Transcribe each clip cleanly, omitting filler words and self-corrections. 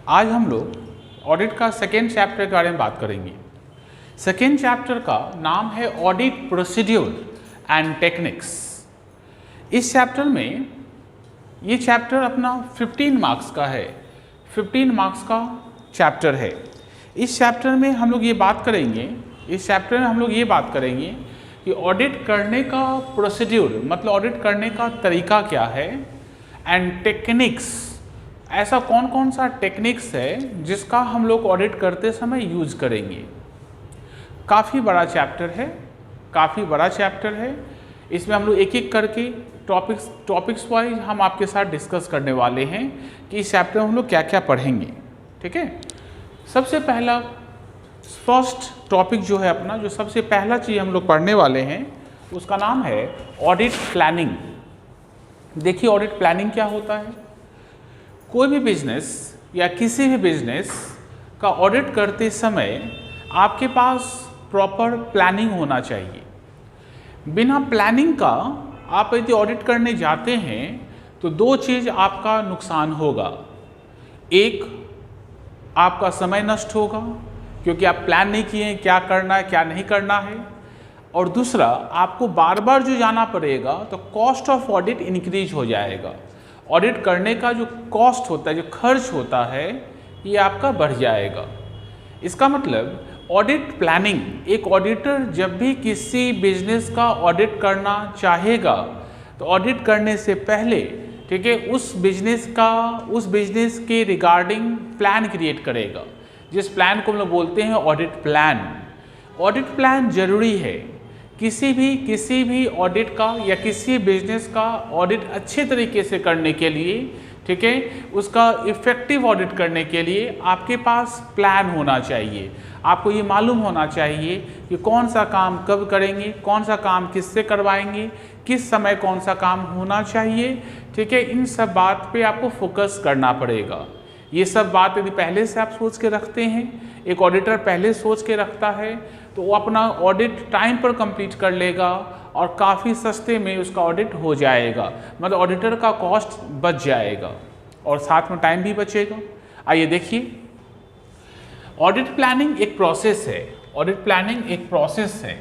आज हम लोग ऑडिट का सेकेंड चैप्टर के बारे में बात करेंगे। सेकेंड चैप्टर का नाम है ऑडिट प्रोसीड्यूर एंड टेक्निक्स। इस चैप्टर में ये चैप्टर अपना 15 मार्क्स का है, 15 मार्क्स का चैप्टर है। इस चैप्टर में हम लोग ये बात करेंगे कि ऑडिट करने का प्रोसीड्यूर मतलब ऑडिट करने का तरीका क्या है एंड टेक्निक्स, ऐसा कौन कौन सा टेक्निक्स है जिसका हम लोग ऑडिट करते समय यूज करेंगे। काफ़ी बड़ा चैप्टर है। इसमें हम लोग एक एक करके टॉपिक्स वाइज हम आपके साथ डिस्कस करने वाले हैं कि इस चैप्टर में हम लोग क्या क्या पढ़ेंगे। ठीक है, सबसे पहला फर्स्ट टॉपिक जो है अपना, जो सबसे पहला चीज़ हम लोग पढ़ने वाले हैं उसका नाम है ऑडिट प्लानिंग। देखिए ऑडिट प्लानिंग क्या होता है। कोई भी बिजनेस या किसी भी बिजनेस का ऑडिट करते समय आपके पास प्रॉपर प्लानिंग होना चाहिए। बिना प्लानिंग का आप यदि ऑडिट करने जाते हैं तो दो चीज़ आपका नुकसान होगा। एक, आपका समय नष्ट होगा क्योंकि आप प्लान नहीं किए क्या करना है क्या नहीं करना है, और दूसरा आपको बार बार जो जाना पड़ेगा तो कॉस्ट ऑफ ऑडिट इंक्रीज हो जाएगा। ऑडिट करने का जो कॉस्ट होता है, जो खर्च होता है, ये आपका बढ़ जाएगा। इसका मतलब ऑडिट प्लानिंग, एक ऑडिटर जब भी किसी बिजनेस का ऑडिट करना चाहेगा तो ऑडिट करने से पहले, ठीक है, उस बिजनेस के रिगार्डिंग प्लान क्रिएट करेगा, जिस प्लान को हम लोग बोलते हैं ऑडिट प्लान। ऑडिट प्लान जरूरी है। किसी भी ऑडिट का या किसी बिजनेस का ऑडिट अच्छे तरीके से करने के लिए, ठीक है, उसका इफ़ेक्टिव ऑडिट करने के लिए आपके पास प्लान होना चाहिए। आपको ये मालूम होना चाहिए कि कौन सा काम कब करेंगे, कौन सा काम किससे करवाएंगे, किस समय कौन सा काम होना चाहिए। ठीक है, इन सब बात पे आपको फोकस करना पड़ेगा। ये सब बात यदि पहले से आप सोच के रखते हैं, एक ऑडिटर पहले सोच के रखता है, तो वो अपना ऑडिट टाइम पर कंप्लीट कर लेगा और काफ़ी सस्ते में उसका ऑडिट हो जाएगा। मतलब ऑडिटर का कॉस्ट बच जाएगा और साथ में टाइम भी बचेगा। आइए देखिए, ऑडिट प्लानिंग एक प्रोसेस है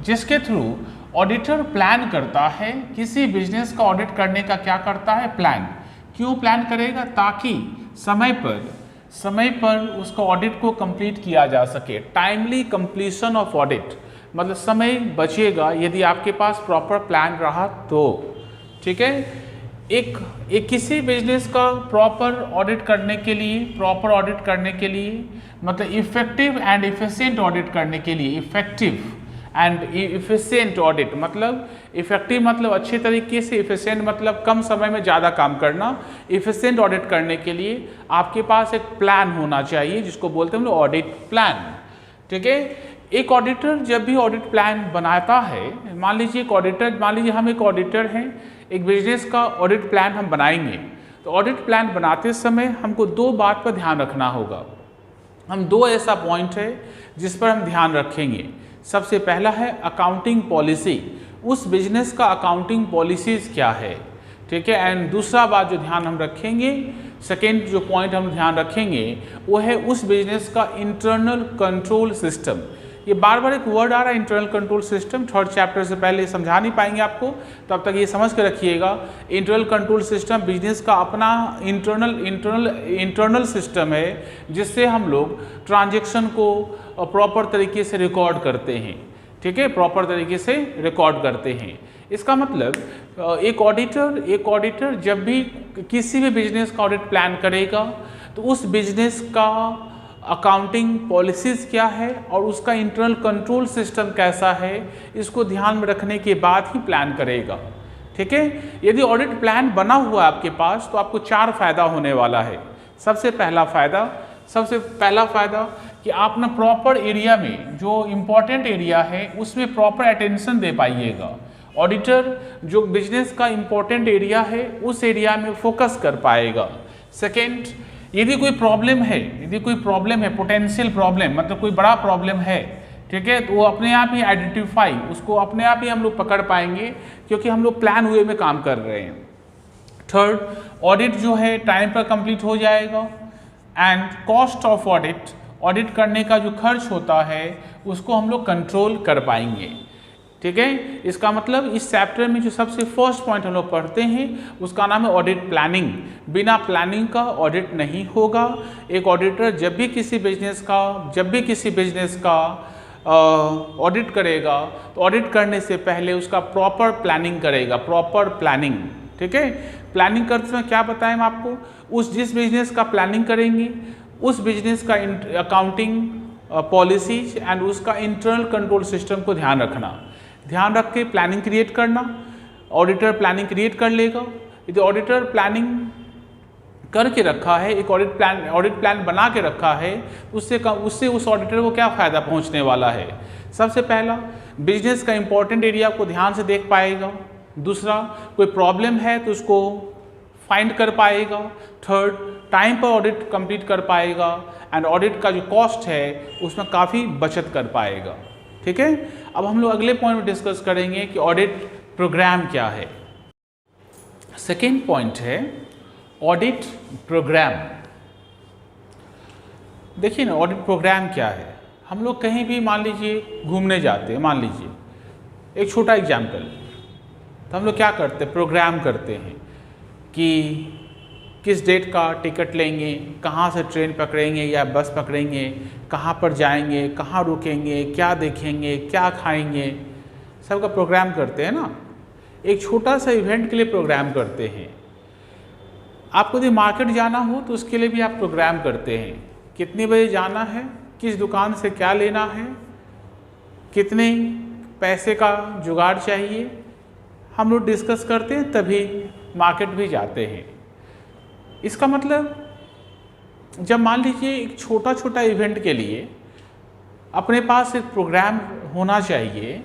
जिसके थ्रू ऑडिटर प्लान करता है। किसी बिजनेस का ऑडिट करने का क्या करता है, प्लान। क्यों प्लान करेगा? ताकि समय पर उसको ऑडिट को कंप्लीट किया जा सके। टाइमली कंप्लीशन ऑफ ऑडिट, मतलब समय बचेगा यदि आपके पास प्रॉपर प्लान रहा तो। ठीक है, एक किसी बिजनेस का प्रॉपर ऑडिट करने के लिए मतलब इफेक्टिव एंड इफिशिएंट ऑडिट करने के लिए, इफेक्टिव एंड इफिशिएंट ऑडिट मतलब इफेक्टिव मतलब अच्छे तरीके से, इफिशिएंट मतलब कम समय में ज़्यादा काम करना। इफिशिएंट ऑडिट करने के लिए आपके पास एक प्लान होना चाहिए जिसको बोलते हैं हम लोग ऑडिट प्लान। ठीक है, एक ऑडिटर जब भी ऑडिट प्लान बनाता है, मान लीजिए हम एक ऑडिटर हैं, एक बिजनेस का ऑडिट प्लान हम बनाएंगे, तो ऑडिट प्लान बनाते समय हमको दो बात पर ध्यान रखना होगा। हम दो ऐसा पॉइंट है जिस पर हम ध्यान रखेंगे। सबसे पहला है अकाउंटिंग पॉलिसी, उस बिजनेस का अकाउंटिंग पॉलिसीज़ क्या है। ठीक है, एंड दूसरा बात जो ध्यान हम रखेंगे, सेकेंड जो पॉइंट हम ध्यान रखेंगे वो है उस बिजनेस का इंटरनल कंट्रोल सिस्टम। ये बार बार एक वर्ड आ रहा है internal control system, third chapter से पहले समझा नहीं पाएंगे आपको, तब तक ये समझ के रखिएगा। इंटरनल कंट्रोल सिस्टम बिजनेस का अपना इंटरनल सिस्टम है जिससे हम लोग ट्रांजैक्शन को प्रॉपर तरीके से रिकॉर्ड करते हैं। ठीक है, प्रॉपर तरीके से रिकॉर्ड करते हैं। इसका मतलब एक ऑडिटर जब भी किसी भी बिजनेस का ऑडिट प्लान करेगा तो उस बिजनेस का अकाउंटिंग पॉलिसीज़ क्या है और उसका इंटरनल कंट्रोल सिस्टम कैसा है, इसको ध्यान में रखने के बाद ही प्लान करेगा। ठीक है, यदि ऑडिट प्लान बना हुआ है आपके पास तो आपको 4 फायदा होने वाला है। सबसे पहला फायदा कि आप ना प्रॉपर एरिया में, जो इम्पोर्टेंट एरिया है उसमें प्रॉपर अटेंशन दे पाइएगा। ऑडिटर जो बिजनेस का इम्पोर्टेंट एरिया है उस एरिया में फोकस कर पाएगा। सेकेंड, यदि कोई प्रॉब्लम है, पोटेंशियल प्रॉब्लम मतलब कोई बड़ा प्रॉब्लम है, ठीक है, तो वो अपने आप ही उसको अपने आप ही हम लोग पकड़ पाएंगे क्योंकि हम लोग प्लान हुए में काम कर रहे हैं। थर्ड, ऑडिट जो है टाइम पर कंप्लीट हो जाएगा। And cost of audit, audit करने का जो खर्च होता है उसको हम लोग कंट्रोल कर पाएंगे। ठीक है, इसका मतलब इस चैप्टर में जो सबसे फर्स्ट पॉइंट हम लोग पढ़ते हैं उसका नाम है ऑडिट प्लानिंग। बिना प्लानिंग का ऑडिट नहीं होगा। एक ऑडिटर जब भी किसी बिजनेस का ऑडिट करेगा तो ऑडिट करने से पहले उसका प्रॉपर प्लानिंग करेगा, प्रॉपर प्लानिंग। ठीक है, प्लानिंग करते समय क्या बताएं हम आपको, जिस बिजनेस का प्लानिंग करेंगे उस बिजनेस का अकाउंटिंग पॉलिसीज एंड उसका इंटरनल कंट्रोल सिस्टम को ध्यान रख के प्लानिंग क्रिएट करना। ऑडिटर प्लानिंग क्रिएट कर लेगा। यदि ऑडिटर प्लानिंग करके रखा है, एक ऑडिट प्लान बना के रखा है, उससे उस ऑडिटर को क्या फ़ायदा पहुंचने वाला है। सबसे पहला, बिजनेस का इंपॉर्टेंट एरिया को ध्यान से देख पाएगा। दूसरा, कोई प्रॉब्लम है तो उसको फाइंड कर पाएगा। थर्ड, टाइम पर ऑडिट कंप्लीट कर पाएगा एंड ऑडिट का जो कॉस्ट है उसमें काफ़ी बचत कर पाएगा। ठीक है, अब हम लोग अगले पॉइंट में डिस्कस करेंगे कि ऑडिट प्रोग्राम क्या है। सेकेंड पॉइंट है ऑडिट प्रोग्राम। देखिए ना, ऑडिट प्रोग्राम क्या है। हम लोग कहीं भी मान लीजिए घूमने जाते हैं, मान लीजिए एक छोटा एग्जाम्पल, तो हम लोग क्या करते हैं, प्रोग्राम करते हैं कि किस डेट का टिकट लेंगे, कहाँ से ट्रेन पकड़ेंगे या बस पकड़ेंगे, कहाँ पर जाएंगे, कहाँ रुकेंगे, क्या देखेंगे, क्या खाएंगे, सबका प्रोग्राम करते हैं ना। एक छोटा सा इवेंट के लिए प्रोग्राम करते हैं। आपको यदि मार्केट जाना हो तो उसके लिए भी आप प्रोग्राम करते हैं, कितने बजे जाना है, किस दुकान से क्या लेना है, कितने पैसे का जुगाड़ चाहिए, हम लोग डिस्कस करते हैं, तभी मार्केट भी जाते हैं। इसका मतलब जब मान लीजिए एक छोटा इवेंट के लिए अपने पास एक प्रोग्राम होना चाहिए,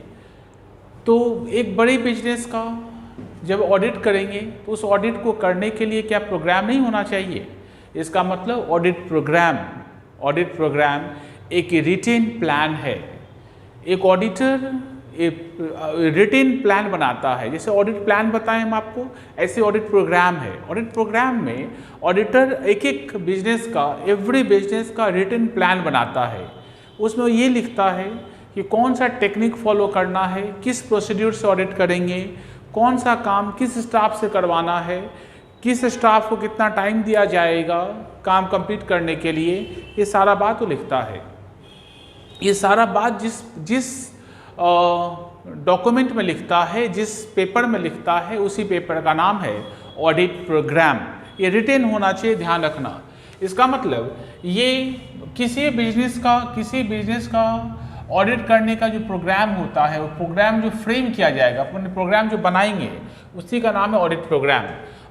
तो एक बड़े बिजनेस का जब ऑडिट करेंगे तो उस ऑडिट को करने के लिए क्या प्रोग्राम नहीं होना चाहिए। इसका मतलब ऑडिट प्रोग्राम एक रिटेन प्लान है। एक ऑडिटर एक रिटेन प्लान बनाता है। जैसे ऑडिट प्लान बताएं हम आपको, ऐसे ऑडिट प्रोग्राम है। ऑडिट प्रोग्राम में ऑडिटर एक बिजनेस का, एवरी बिजनेस का रिटेन प्लान बनाता है। उसमें ये लिखता है कि कौन सा टेक्निक फॉलो करना है, किस प्रोसीड्यूर से ऑडिट करेंगे, कौन सा काम किस स्टाफ से करवाना है, किस स्टाफ को कितना टाइम दिया जाएगा काम कंप्लीट करने के लिए, ये सारा बात वो लिखता है। ये सारा बात जिस डॉक्यूमेंट में लिखता है, जिस पेपर में लिखता है, उसी पेपर का नाम है ऑडिट प्रोग्राम। ये रिटेन होना चाहिए, ध्यान रखना। इसका मतलब ये किसी बिजनेस का ऑडिट करने का जो प्रोग्राम होता है, वो प्रोग्राम जो फ्रेम किया जाएगा, अपने प्रोग्राम जो बनाएंगे, उसी का नाम है audit programme.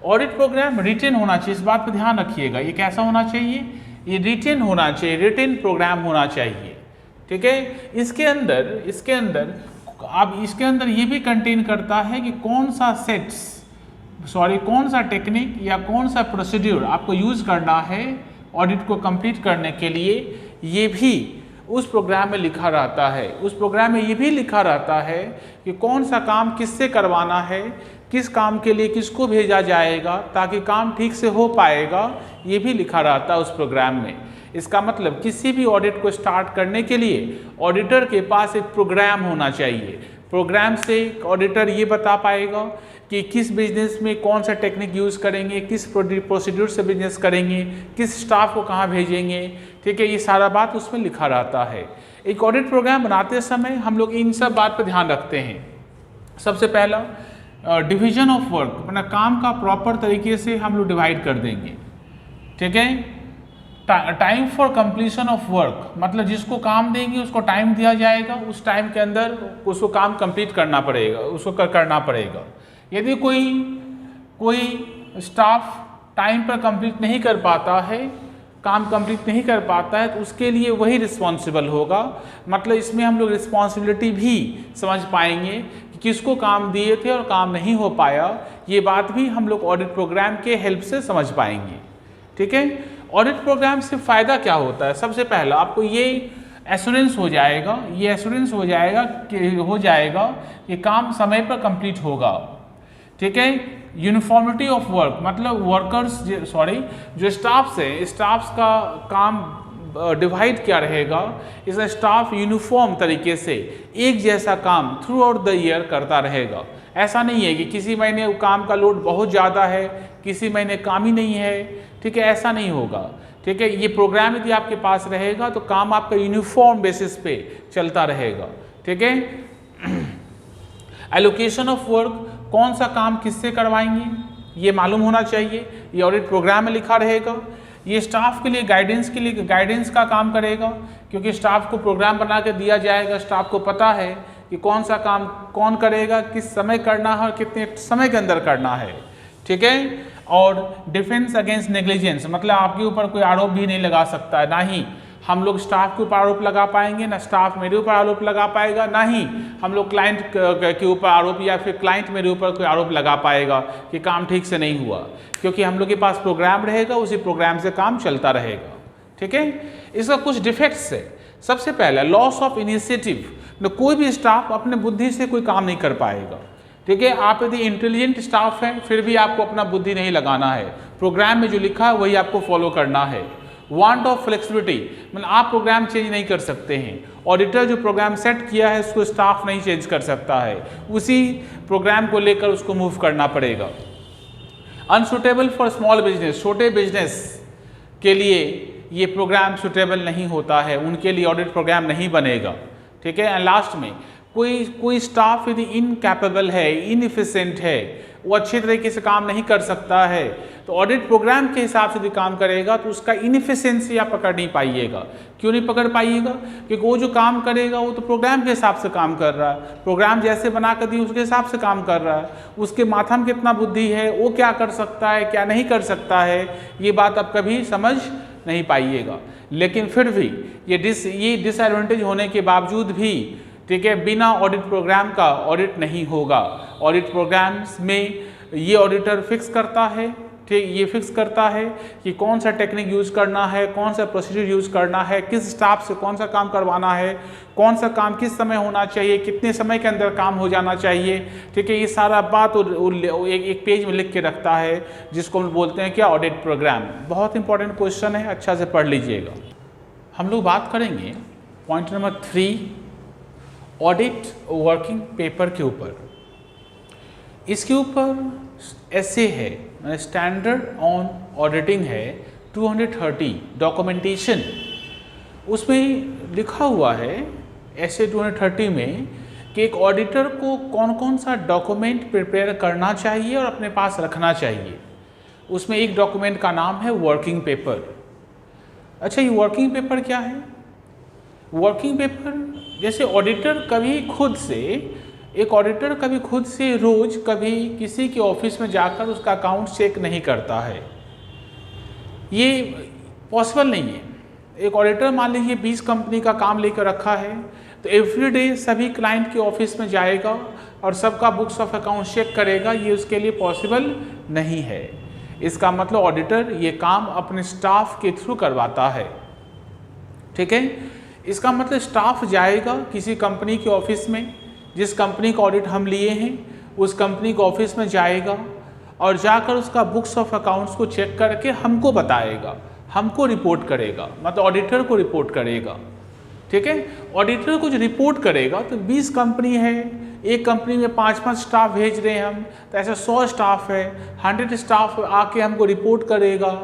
Audit programme written होना चाहिए, इस बात पर ध्यान रखिएगा। ये कैसा होना चाहिए, ये रिटेन होना चाहिए, रिटेन प्रोग्राम होना चाहिए। ठीक है, इसके अंदर ये भी कंटेन करता है कि कौन सा टेक्निक या कौन सा प्रोसीड्यूर आपको यूज़ करना है ऑडिट को कंप्लीट करने के लिए, ये भी उस प्रोग्राम में लिखा रहता है। उस प्रोग्राम में ये भी लिखा रहता है कि कौन सा काम किससे करवाना है, किस काम के लिए किसको भेजा जाएगा ताकि काम ठीक से हो पाएगा, ये भी लिखा रहता है उस प्रोग्राम में। इसका मतलब किसी भी ऑडिट को स्टार्ट करने के लिए ऑडिटर के पास एक प्रोग्राम होना चाहिए। प्रोग्राम से ऑडिटर ये बता पाएगा कि किस बिजनेस में कौन सा टेक्निक यूज़ करेंगे, किस प्रोसीड्यूर से बिजनेस करेंगे, किस स्टाफ को कहाँ भेजेंगे। ठीक है, ये सारा बात उसमें लिखा रहता है। एक ऑडिट प्रोग्राम बनाते समय हम लोग इन सब बात पर ध्यान रखते हैं। सबसे पहला डिवीजन ऑफ वर्क, अपना काम का प्रॉपर तरीके से हम लोग डिवाइड कर देंगे। ठीक है, time for completion of work, मतलब जिसको काम देंगे उसको टाइम दिया जाएगा, उस टाइम के अंदर उसको काम कंप्लीट करना पड़ेगा, उसको करना पड़ेगा। यदि कोई स्टाफ टाइम पर कंप्लीट नहीं कर पाता है, काम कंप्लीट नहीं कर पाता है, तो उसके लिए वही रिस्पॉन्सिबल होगा। मतलब इसमें हम लोग रिस्पॉन्सिबिलिटी भी समझ पाएंगे कि किसको काम दिए थे और काम नहीं हो पाया, ये बात भी हम लोग ऑडिट प्रोग्राम के हेल्प से समझ पाएंगे। ठीक है, ऑडिट प्रोग्राम से फ़ायदा क्या होता है। सबसे पहला आपको ये एश्योरेंस हो जाएगा कि काम समय पर कंप्लीट होगा। ठीक है, यूनिफॉर्मिटी ऑफ वर्क, मतलब वर्कर्स जो स्टाफ्स है, स्टाफ्स का काम डिवाइड क्या रहेगा, इसका स्टाफ यूनिफॉर्म तरीके से एक जैसा काम थ्रू आउट द ईयर करता रहेगा। ऐसा नहीं है कि किसी महीने काम का लोड बहुत ज़्यादा है, किसी महीने काम ही नहीं है, ठीक है, ऐसा नहीं होगा। ठीक है, ये प्रोग्राम यदि आपके पास रहेगा तो काम आपका यूनिफॉर्म बेसिस पे चलता रहेगा। ठीक है, एलोकेशन ऑफ वर्क, कौन सा काम किससे करवाएंगे ये मालूम होना चाहिए, ये ऑडिट प्रोग्राम में लिखा रहेगा। ये स्टाफ के लिए गाइडेंस का काम करेगा, क्योंकि स्टाफ को प्रोग्राम बना के दिया जाएगा, स्टाफ को पता है कि कौन सा काम कौन करेगा, किस समय करना है और कितने समय के अंदर करना है। ठीक है, और डिफेंस अगेंस्ट नेग्लिजेंस, मतलब आपके ऊपर कोई आरोप भी नहीं लगा सकता है, ना ही हम लोग स्टाफ के ऊपर आरोप लगा पाएंगे, ना स्टाफ मेरे ऊपर आरोप लगा पाएगा, ना ही हम लोग क्लाइंट के ऊपर आरोप या फिर क्लाइंट मेरे ऊपर कोई आरोप लगा पाएगा कि काम ठीक से नहीं हुआ, क्योंकि हम लोग के पास प्रोग्राम रहेगा, उसी प्रोग्राम से काम चलता रहेगा। ठीक है, इसका कुछ डिफेक्ट्स है। सबसे पहला लॉस ऑफ इनिशिएटिव, कोई भी स्टाफ अपने बुद्धि से कोई काम नहीं कर पाएगा। ठीक है, आप यदि इंटेलिजेंट स्टाफ हैं फिर भी आपको अपना बुद्धि नहीं लगाना है, प्रोग्राम में जो लिखा है वही आपको फॉलो करना है। वांट ऑफ फ्लेक्सिबिलिटी, मतलब आप प्रोग्राम चेंज नहीं कर सकते हैं, ऑडिटर जो प्रोग्राम सेट किया है उसको स्टाफ नहीं चेंज कर सकता है, उसी प्रोग्राम को लेकर उसको मूव करना पड़ेगा। अनसुटेबल फॉर स्मॉल बिजनेस, छोटे बिजनेस के लिए ये प्रोग्राम सुटेबल नहीं होता है, उनके लिए ऑडिट प्रोग्राम नहीं बनेगा। ठीक है, एंड लास्ट में कोई स्टाफ यदि इनकैपेबल है, इनएफिशिएंट है, वो अच्छे तरीके से काम नहीं कर सकता है, तो ऑडिट प्रोग्राम के हिसाब से यदि काम करेगा तो उसका इनएफिशिएंसी आप पकड़ नहीं पाइएगा। क्यों नहीं पकड़ पाइएगा? क्योंकि वो जो काम करेगा वो तो प्रोग्राम के हिसाब से काम कर रहा है, प्रोग्राम जैसे बना कर दिए उसके हिसाब से काम कर रहा है, उसके माथा में कितना बुद्धि है, वो क्या कर सकता है क्या नहीं कर सकता है, ये बात आप कभी समझ नहीं पाइएगा। लेकिन फिर भी ये डिसएडवांटेज होने के बावजूद भी, ठीक है, बिना ऑडिट प्रोग्राम का ऑडिट नहीं होगा। ऑडिट प्रोग्राम्स में ये ऑडिटर फिक्स करता है, ठीक, ये फिक्स करता है कि कौन सा टेक्निक यूज़ करना है, कौन सा प्रोसीजर यूज़ करना है, किस स्टाफ से कौन सा काम करवाना है, कौन सा काम किस समय होना चाहिए, कितने समय के अंदर काम हो जाना चाहिए। ठीक है, ये सारा बात एक पेज में लिख के रखता है, जिसको हम बोलते हैं क्या, ऑडिट प्रोग्राम। बहुत इंपॉर्टेंट क्वेश्चन है, अच्छा से पढ़ लीजिएगा। हम लोग बात करेंगे point number 3 audit working paper के ऊपर। इसके ऊपर ऐसे है, स्टैंडर्ड ऑन ऑडिटिंग है 230 डॉक्यूमेंटेशन, उसमें लिखा हुआ है ऐसे 230 में कि एक ऑडिटर को कौन कौन सा डॉक्यूमेंट प्रिपेयर करना चाहिए और अपने पास रखना चाहिए। उसमें एक डॉक्यूमेंट का नाम है वर्किंग पेपर। अच्छा, ये वर्किंग पेपर क्या है? वर्किंग पेपर जैसे ऑडिटर कभी खुद से रोज कभी किसी के ऑफिस में जाकर उसका अकाउंट चेक नहीं करता है, ये पॉसिबल नहीं है। एक ऑडिटर मान लीजिए 20 कंपनी का काम लेकर रखा है, तो एवरीडे सभी क्लाइंट के ऑफिस में जाएगा और सबका बुक्स ऑफ अकाउंट चेक करेगा, ये उसके लिए पॉसिबल नहीं है। इसका मतलब ऑडिटर ये काम अपने स्टाफ के थ्रू करवाता है। ठीक है, इसका मतलब स्टाफ जाएगा किसी कंपनी के ऑफिस में, जिस कंपनी का ऑडिट हम लिए हैं उस कंपनी के ऑफिस में जाएगा और जाकर उसका बुक्स ऑफ अकाउंट्स को चेक करके हमको बताएगा, हमको रिपोर्ट करेगा, मतलब ऑडिटर को रिपोर्ट करेगा। ठीक है, ऑडिटर को जो रिपोर्ट करेगा तो 20 कंपनी है, एक कंपनी में 5-5 स्टाफ भेज रहे हैं हम, तो ऐसे 100 स्टाफ है, 100 स्टाफ आके हमको रिपोर्ट करेगा।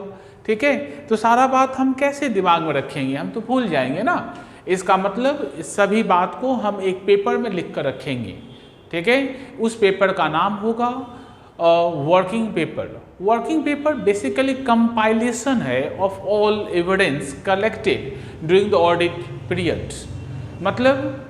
ठीक है, तो सारा बात हम कैसे दिमाग में रखेंगे, हम तो भूल जाएंगे ना। इसका मतलब सभी बात को हम एक पेपर में लिख कर रखेंगे। ठीक है, उस पेपर का नाम होगा working paper. Working paper basically compilation है of all evidence collected during the audit period. मतलब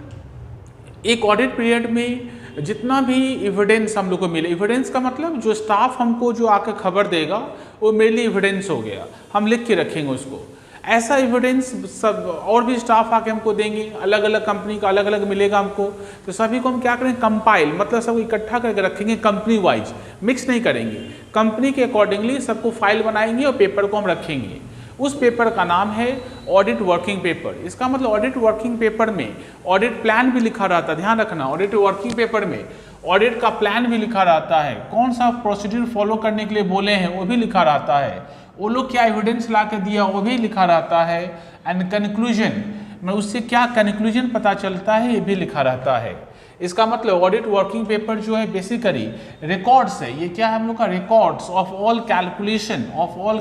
एक ऑडिट पीरियड में जितना भी एविडेंस हम लोग को मिले, एविडेंस का मतलब जो स्टाफ हमको जो आकर खबर देगा वो मेरे लिए एविडेंस हो गया, हम लिख के रखेंगे उसको। ऐसा एविडेंस सब और भी स्टाफ आके हमको देंगे, अलग अलग कंपनी का अलग अलग मिलेगा हमको, तो सभी को हम क्या करेंगे, कंपाइल, मतलब सब इकट्ठा करके रखेंगे, कंपनी वाइज मिक्स नहीं करेंगे, कंपनी के अकॉर्डिंगली सबको फाइल बनाएंगे और पेपर को हम रखेंगे। उस पेपर का नाम है ऑडिट वर्किंग पेपर। इसका मतलब ऑडिट वर्किंग पेपर में ऑडिट प्लान भी लिखा रहता है, ध्यान रखना, ऑडिट वर्किंग पेपर में ऑडिट का प्लान भी लिखा रहता है, कौन सा प्रोसीड्यूर फॉलो करने के लिए बोले हैं वो भी लिखा रहता है, वो लोग क्या एविडेंस ला के दिया वो भी लिखा रहता है, एंड कंक्लूजन में उससे क्या कंक्लूजन पता चलता है ये भी लिखा रहता है। इसका मतलब ऑडिट वर्किंग पेपर जो है बेसिकली रिकॉर्ड्स है, ये क्या है हम लोग का रिकॉर्ड्स ऑफ ऑल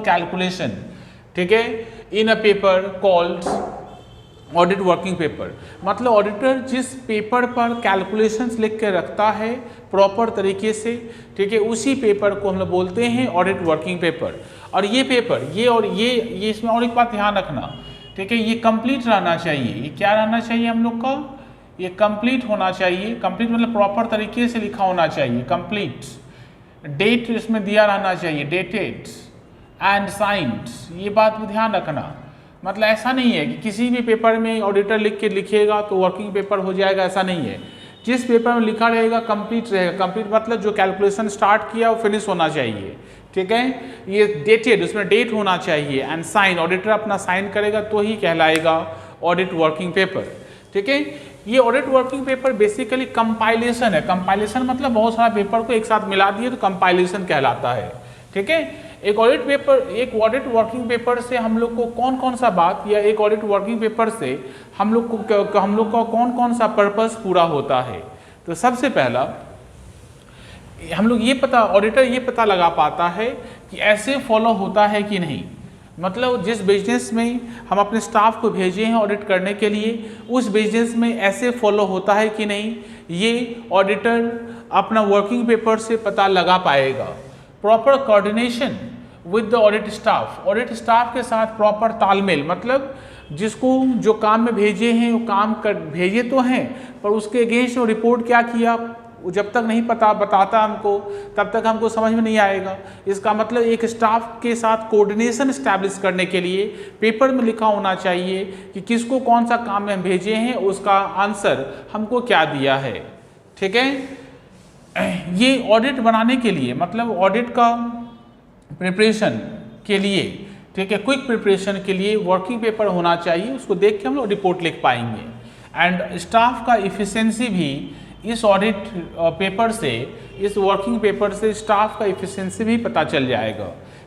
कैलकुलेशन, ठीक है, in a paper called audit working paper. मतलब ऑडिटर जिस पेपर पर कैलकुलेशंस लिख के रखता है प्रॉपर तरीके से, ठीक है, उसी पेपर को हम लोग बोलते हैं ऑडिट वर्किंग पेपर। और ये पेपर ये इसमें और एक बात ध्यान रखना, ठीक है, ये कंप्लीट रहना चाहिए। ये क्या रहना चाहिए हम लोग का, ये कंप्लीट होना चाहिए। कंप्लीट मतलब प्रॉपर तरीके से लिखा होना चाहिए, कंप्लीट। डेट इसमें दिया रहना चाहिए, डेटेड एंड साइंड, ये बात में ध्यान रखना। मतलब ऐसा नहीं है कि किसी भी पेपर में ऑडिटर लिख के लिखेगा तो वर्किंग पेपर हो जाएगा, ऐसा नहीं है। जिस पेपर में लिखा रहेगा कंप्लीट रहेगा। कंप्लीट मतलब जो कैलकुलेशन स्टार्ट किया वो फिनिश होना चाहिए, ठीक है। ये डेटेड, उसमें डेट होना चाहिए, एंड साइन, ऑडिटर अपना साइन करेगा तो ही कहलाएगा ऑडिट वर्किंग पेपर, ठीक है। ये audit working paper basically compilation है। कंपाइलेशन मतलब बहुत सारा पेपर को एक साथ मिला दिए तो कंपाइलेशन कहलाता है, ठीक है। एक ऑडिट वर्किंग पेपर से हम लोग को कौन कौन सा बात, या एक ऑडिट वर्किंग पेपर से हम लोग का कौन कौन सा पर्पस पूरा होता है। तो सबसे पहला हम लोग ऑडिटर ये पता लगा पाता है कि ऐसे फॉलो होता है कि नहीं। मतलब जिस बिजनेस में हम अपने स्टाफ को भेजे हैं ऑडिट करने के लिए, उस बिजनेस में ऐसे फॉलो होता है कि नहीं, ये ऑडिटर अपना वर्किंग पेपर से पता लगा पाएगा। Proper coordination with the audit staff के साथ प्रॉपर तालमेल, मतलब जिसको जो काम में भेजे हैं वो भेजे तो हैं, पर उसके अगेंस्ट रिपोर्ट क्या किया वो जब तक नहीं बताता हमको, तब तक हमको समझ में नहीं आएगा। इसका मतलब एक स्टाफ के साथ कोऑर्डिनेशन एस्टैब्लिश करने के लिए पेपर में लिखा होना चाहिए कि किसको कौन सा काम में हम भेजे हैं, उसका आंसर हमको क्या दिया है, ठीक है। ये ऑडिट बनाने के लिए, मतलब ऑडिट का प्रिपरेशन के लिए, ठीक है, क्विक प्रिपरेशन के लिए वर्किंग पेपर होना चाहिए। उसको देख के हम लोग रिपोर्ट लिख पाएंगे। एंड स्टाफ का इफ़िशियंसी भी इस ऑडिट पेपर से, इस वर्किंग पेपर से स्टाफ का इफ़िशियंसी भी पता चल जाएगा।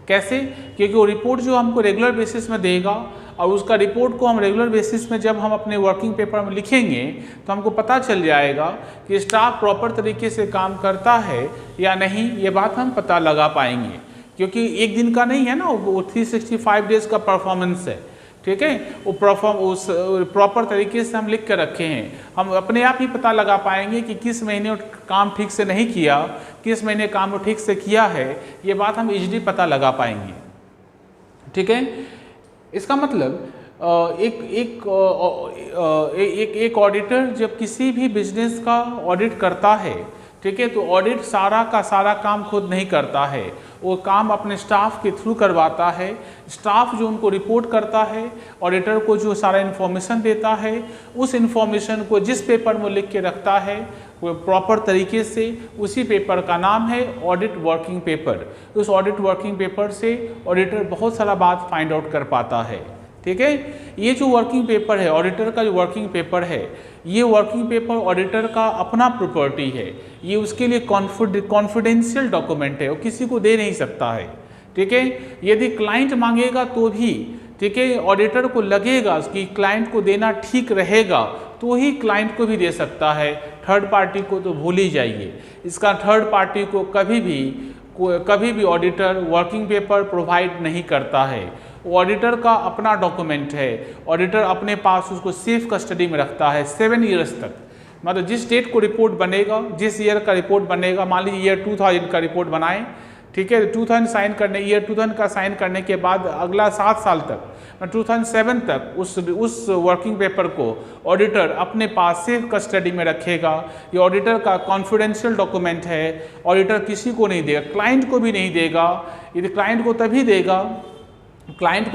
कैसे? क्योंकि वो रिपोर्ट जो हमको रेगुलर बेसिस में देगा, और उसका रिपोर्ट को हम रेगुलर बेसिस में जब हम अपने वर्किंग पेपर में लिखेंगे तो हमको पता चल जाएगा कि स्टाफ प्रॉपर तरीके से काम करता है या नहीं, ये बात हम पता लगा पाएंगे। क्योंकि एक दिन का नहीं है ना, वो 365 डेज का परफॉर्मेंस है, ठीक है। वो प्रॉपर तरीके से हम लिख कर रखे हैं। हम अपने आप ही पता लगा पाएंगे कि किस महीने काम ठीक से नहीं किया, किस महीने काम ठीक से किया है, ये बात हम इजीली पता लगा पाएंगे, ठीक है। इसका मतलब एक ऑडिटर जब किसी भी बिजनेस का ऑडिट करता है, ठीक है, तो ऑडिट सारा का सारा काम खुद नहीं करता है, वो काम अपने स्टाफ के थ्रू करवाता है। स्टाफ जो उनको रिपोर्ट करता है, ऑडिटर को जो सारा इन्फॉर्मेशन देता है, उस इन्फॉर्मेशन को जिस पेपर में लिख के रखता है वो प्रॉपर तरीके से, उसी पेपर का नाम है ऑडिट वर्किंग पेपर। उस ऑडिट वर्किंग पेपर से ऑडिटर बहुत सारा बात फाइंड आउट कर पाता है, ठीक है। ये जो वर्किंग पेपर है, ऑडिटर का जो वर्किंग पेपर है, ये वर्किंग पेपर ऑडिटर का अपना प्रॉपर्टी है। ये उसके लिए कॉन्फिडेंशियल डॉक्यूमेंट है, वो किसी को दे नहीं सकता है, ठीक है। यदि क्लाइंट मांगेगा तो भी, ठीक है, ऑडिटर को लगेगा कि क्लाइंट को देना ठीक रहेगा तो ही क्लाइंट को भी दे सकता है। थर्ड पार्टी को तो भूल ही जाइए। इसका थर्ड पार्टी को कभी भी ऑडिटर वर्किंग पेपर प्रोवाइड नहीं करता है। ऑडिटर का अपना डॉक्यूमेंट है, ऑडिटर अपने पास उसको सेफ कस्टडी में रखता है 7 ईयर्स तक। मतलब जिस डेट को रिपोर्ट बनेगा, जिस ईयर का रिपोर्ट बनेगा, मान लीजिए ईयर 2000 का रिपोर्ट बनाएं, ठीक है, 2000 साइन करने, ईयर 2000 का साइन करने के बाद अगला 7 साल तक, 2007 तक उस वर्किंग पेपर को ऑडिटर अपने पास सेफ कस्टडी में रखेगा। ये ऑडिटर का कॉन्फिडेंशियल डॉक्यूमेंट है, ऑडिटर किसी को नहीं देगा, क्लाइंट को भी नहीं देगा। यदि क्लाइंट को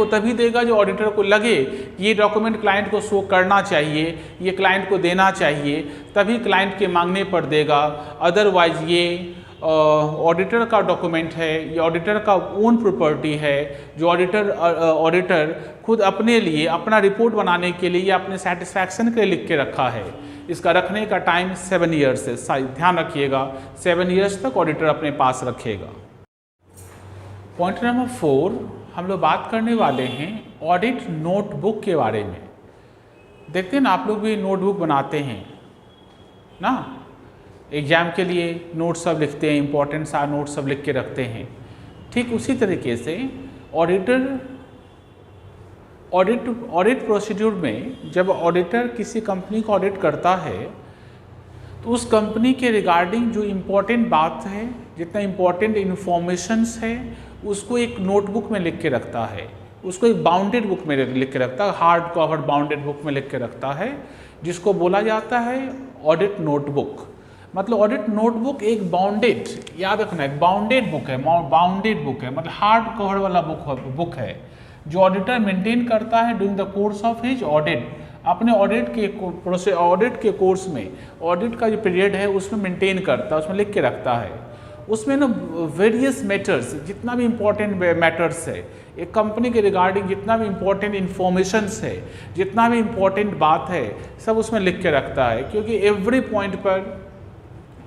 तभी देगा जो ऑडिटर को लगे कि ये डॉक्यूमेंट क्लाइंट को शो करना चाहिए, ये क्लाइंट को देना चाहिए, तभी क्लाइंट के मांगने पर देगा। अदरवाइज ये ऑडिटर का डॉक्यूमेंट है, ये ऑडिटर का ओन प्रॉपर्टी है, जो ऑडिटर खुद अपने लिए अपना रिपोर्ट बनाने के लिए या अपने सेटिस्फैक्शन के लिए लिख के रखा है। इसका रखने का टाइम 7 ईयर्स है, ध्यान रखिएगा 7 ईयर्स तक ऑडिटर अपने पास रखेगा। पॉइंट नंबर 4 हम लोग बात करने वाले हैं ऑडिट नोटबुक के बारे में। देखते हैं ना, आप लोग भी नोटबुक बनाते हैं ना, एग्जाम के लिए नोट सब लिखते हैं, इंपॉर्टेंट सा नोट सब लिख के रखते हैं। ठीक उसी तरीके से ऑडिट प्रोसीड्यूर में जब ऑडिटर किसी कंपनी को ऑडिट करता है तो उस कंपनी के रिगार्डिंग जो इम्पोर्टेंट बात है, जितना इम्पोर्टेंट इन्फॉर्मेशंस है, उसको एक नोटबुक में लिख के रखता है, उसको एक बाउंडेड बुक में लिख के रखता है, हार्ड कवर बाउंडेड बुक में लिख के रखता है, जिसको बोला जाता है ऑडिट नोटबुक। मतलब ऑडिट नोटबुक एक बाउंडेड, याद रखना एक बाउंडेड बुक है, मतलब हार्ड कवर वाला बुक है जो ऑडिटर मेंटेन करता है during the course of his audit. अपने ऑडिट के कोर्स में, ऑडिट का जो पीरियड है उसमें मेंटेन करता है, उसमें लिख के रखता है। उसमें ना वेरियस मैटर्स, जितना भी इम्पोर्टेंट मैटर्स है एक कंपनी के रिगार्डिंग, जितना भी इम्पोर्टेंट इन्फॉर्मेशंस है, जितना भी इम्पोर्टेंट बात है, सब उसमें लिख के रखता है। क्योंकि एवरी पॉइंट पर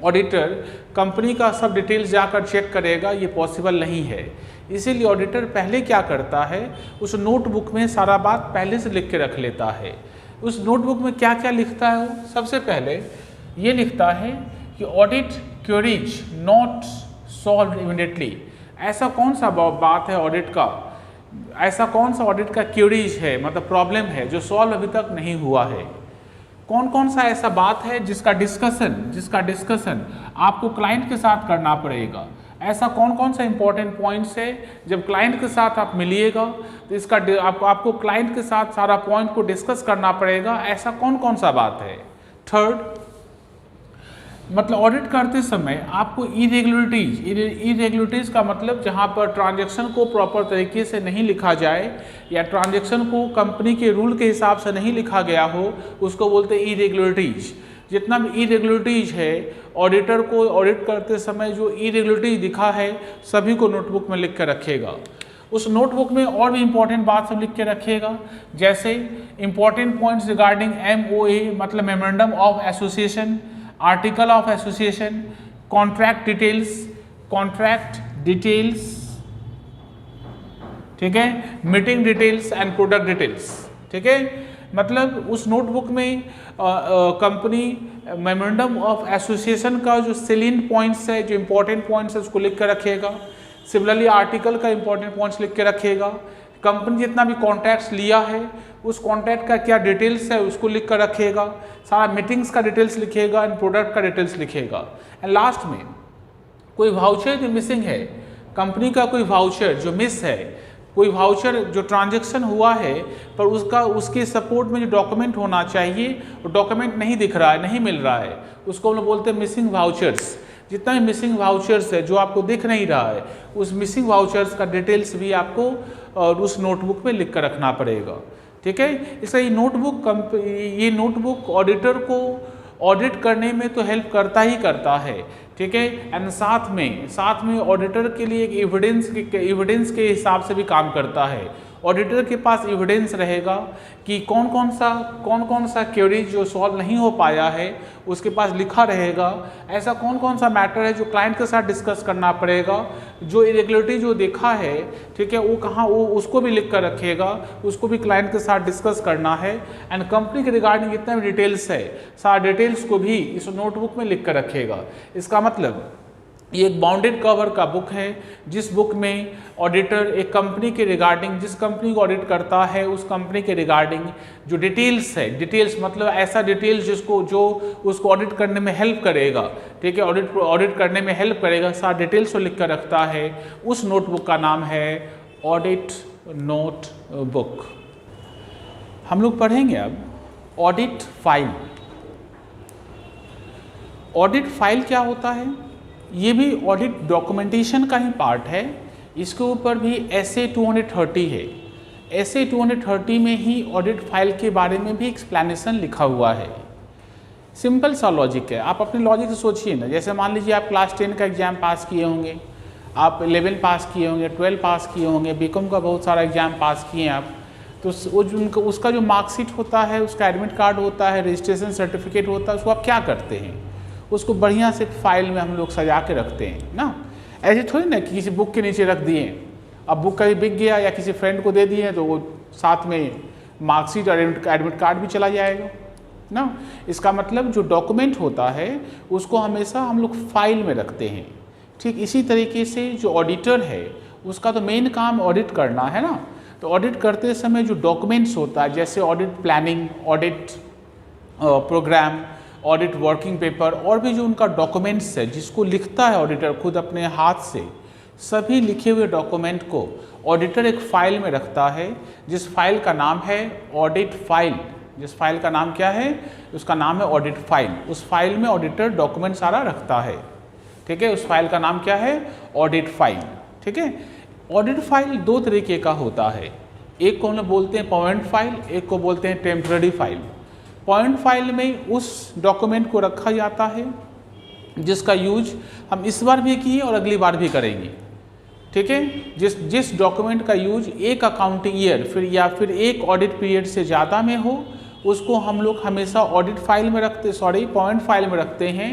ऑडिटर कंपनी का सब डिटेल्स जाकर चेक करेगा, ये पॉसिबल नहीं है। इसीलिए ऑडिटर पहले क्या करता है, उस नोटबुक में सारा बात पहले से लिख के रख लेता है। उस नोटबुक में क्या क्या लिखता है वो, सबसे पहले ये लिखता है कि audit queries not solve immediately. ऐसा कौन सा बात है ऑडिट का, ऐसा कौन सा ऑडिट का क्वेरीज है, मतलब प्रॉब्लम है जो सॉल्व अभी तक नहीं हुआ है। कौन कौन सा ऐसा बात है जिसका डिस्कशन आपको क्लाइंट के साथ करना पड़ेगा। ऐसा कौन कौन सा इंपॉर्टेंट पॉइंट्स है, जब क्लाइंट के साथ आप मिलिएगा तो इसका आपको क्लाइंट के साथ सारा पॉइंट को डिस्कस करना पड़ेगा। ऐसा कौन कौन सा बात है। थर्ड, मतलब ऑडिट करते समय आपको इरेगुलरिटीज़ का मतलब जहाँ पर ट्रांजैक्शन को प्रॉपर तरीके से नहीं लिखा जाए या ट्रांजैक्शन को कंपनी के रूल के हिसाब से नहीं लिखा गया हो, उसको बोलते हैं इरेगुलरिटीज़। जितना भी इरेगुलरिटीज़ है, ऑडिटर को ऑडिट करते समय जो इरेगुलरिटीज़ दिखा है सभी को नोटबुक में लिख कर रखेगा। उस नोटबुक में और भी इम्पोर्टेंट बात सब लिख के रखिएगा, जैसे इम्पोर्टेंट पॉइंट्स रिगार्डिंग MOA मतलब memorandum of association, article of association, contract details, ठीक है, meeting details and product details, ठीक है। मतलब उस नोटबुक में कंपनी मेमोरेंडम ऑफ एसोसिएशन का जो सेलिएंट पॉइंट्स है, जो इंपॉर्टेंट पॉइंट्स है, उसको लिख कर रखिएगा। सिमिलरली आर्टिकल का इंपॉर्टेंट पॉइंट्स लिख के रखिएगा। कंपनी जितना भी कॉन्ट्रैक्ट्स लिया है उस कॉन्ट्रैक्ट का क्या डिटेल्स है उसको लिख कर रखिएगा। सारा मीटिंग्स का डिटेल्स लिखिएगा एंड प्रोडक्ट का डिटेल्स लिखिएगा। एंड लास्ट में कोई वाउचर जो मिसिंग है, कंपनी का कोई वाउचर जो मिस है, कोई वाउचर जो ट्रांजैक्शन हुआ है पर उसके सपोर्ट में जो डॉक्यूमेंट होना चाहिए वो डॉक्यूमेंट नहीं दिख रहा है, नहीं मिल रहा है, उसको हम लोग बोलते हैं मिसिंग वाउचर्स। जितना भी मिसिंग वाउचर्स है जो आपको दिख नहीं रहा है, उस मिसिंग वाउचर्स का डिटेल्स भी आपको उस नोटबुक में लिख कर रखना पड़ेगा, ठीक है। इसलिए ये नोटबुक ऑडिटर को ऑडिट करने में तो हेल्प करता ही करता है, ठीक है। एंड साथ में ऑडिटर के लिए एक एविडेंस के हिसाब से भी काम करता है। ऑडिटर के पास एविडेंस रहेगा कि कौन कौन सा क्वेरीज जो सॉल्व नहीं हो पाया है उसके पास लिखा रहेगा। ऐसा कौन सा मैटर है जो क्लाइंट के साथ डिस्कस करना पड़ेगा, जो इरेगुलरिटी जो देखा है, ठीक है, वो उसको भी लिख कर रखेगा, उसको भी क्लाइंट के साथ डिस्कस करना है। एंड कंपनी के रिगार्डिंग जितना भी डिटेल्स है, सारा डिटेल्स को भी इस नोटबुक में लिख कर रखेगा। इसका मतलब ये एक बाउंडेड कवर का बुक है, जिस बुक में ऑडिटर एक कंपनी के रिगार्डिंग, जिस कंपनी को ऑडिट करता है उस कंपनी के रिगार्डिंग जो डिटेल्स है, डिटेल्स मतलब ऐसा डिटेल्स जो उसको ऑडिट करने में हेल्प करेगा, ठीक है, ऑडिट करने में हेल्प करेगा, सारा डिटेल्स को लिख कर रखता है। उस नोटबुक का नाम है ऑडिट नोटबुक। हम लोग पढ़ेंगे अब ऑडिट फाइल। ऑडिट फाइल क्या होता है? ये भी ऑडिट डॉक्यूमेंटेशन का ही पार्ट है। इसके ऊपर भी SA 230 है। SA 230 में ही ऑडिट फाइल के बारे में भी एक्सप्लेनेशन लिखा हुआ है। सिंपल सा लॉजिक है, आप अपने लॉजिक से सोचिए ना। जैसे मान लीजिए आप क्लास 10 का एग्जाम पास किए होंगे, आप 11 पास किए होंगे, 12 पास किए होंगे, बीकॉम का बहुत सारा एग्जाम पास किए हैं आप, तो उसका जो मार्कशीट होता है, उसका एडमिट कार्ड होता है, रजिस्ट्रेशन सर्टिफिकेट होता है, उसको आप क्या करते हैं, उसको बढ़िया से फाइल में हम लोग सजा के रखते हैं ना। ऐसे थोड़ी ना कि किसी बुक के नीचे रख दिए, अब बुक कहीं बिक गया या किसी फ्रेंड को दे दिए तो वो साथ में मार्कशीट और एडमिट कार्ड भी चला जाएगा ना। इसका मतलब जो डॉक्यूमेंट होता है उसको हमेशा हम लोग फाइल में रखते हैं। ठीक इसी तरीके से जो ऑडिटर है उसका तो मेन काम ऑडिट करना है ना। तो ऑडिट करते समय जो डॉक्यूमेंट्स होता है, जैसे audit planning, audit programme, audit working paper, और भी जो उनका डॉक्यूमेंट्स है जिसको लिखता है ऑडिटर खुद अपने हाथ से, सभी लिखे हुए डॉक्यूमेंट को ऑडिटर एक फाइल में रखता है, जिस फाइल का नाम है ऑडिट फाइल। जिस फाइल का नाम क्या है, उसका नाम है ऑडिट फाइल। उस फाइल में ऑडिटर डॉक्यूमेंट सारा रखता है। ठीक है, उस फाइल का नाम क्या है, ऑडिट फाइल। ठीक है, ऑडिट फाइल दो तरीके का होता है, एक को हम लोग बोलते हैं पॉइंट फाइल, एक को बोलते हैं टेम्पररी फाइल। पॉइंट फाइल में उस डॉक्यूमेंट को रखा जाता है जिसका यूज हम इस बार भी किए और अगली बार भी करेंगे। ठीक है, जिस डॉक्यूमेंट का यूज एक अकाउंटिंग ईयर या फिर एक ऑडिट पीरियड से ज़्यादा में हो, उसको हम लोग हमेशा ऑडिट फाइल में पॉइंट फाइल में रखते हैं।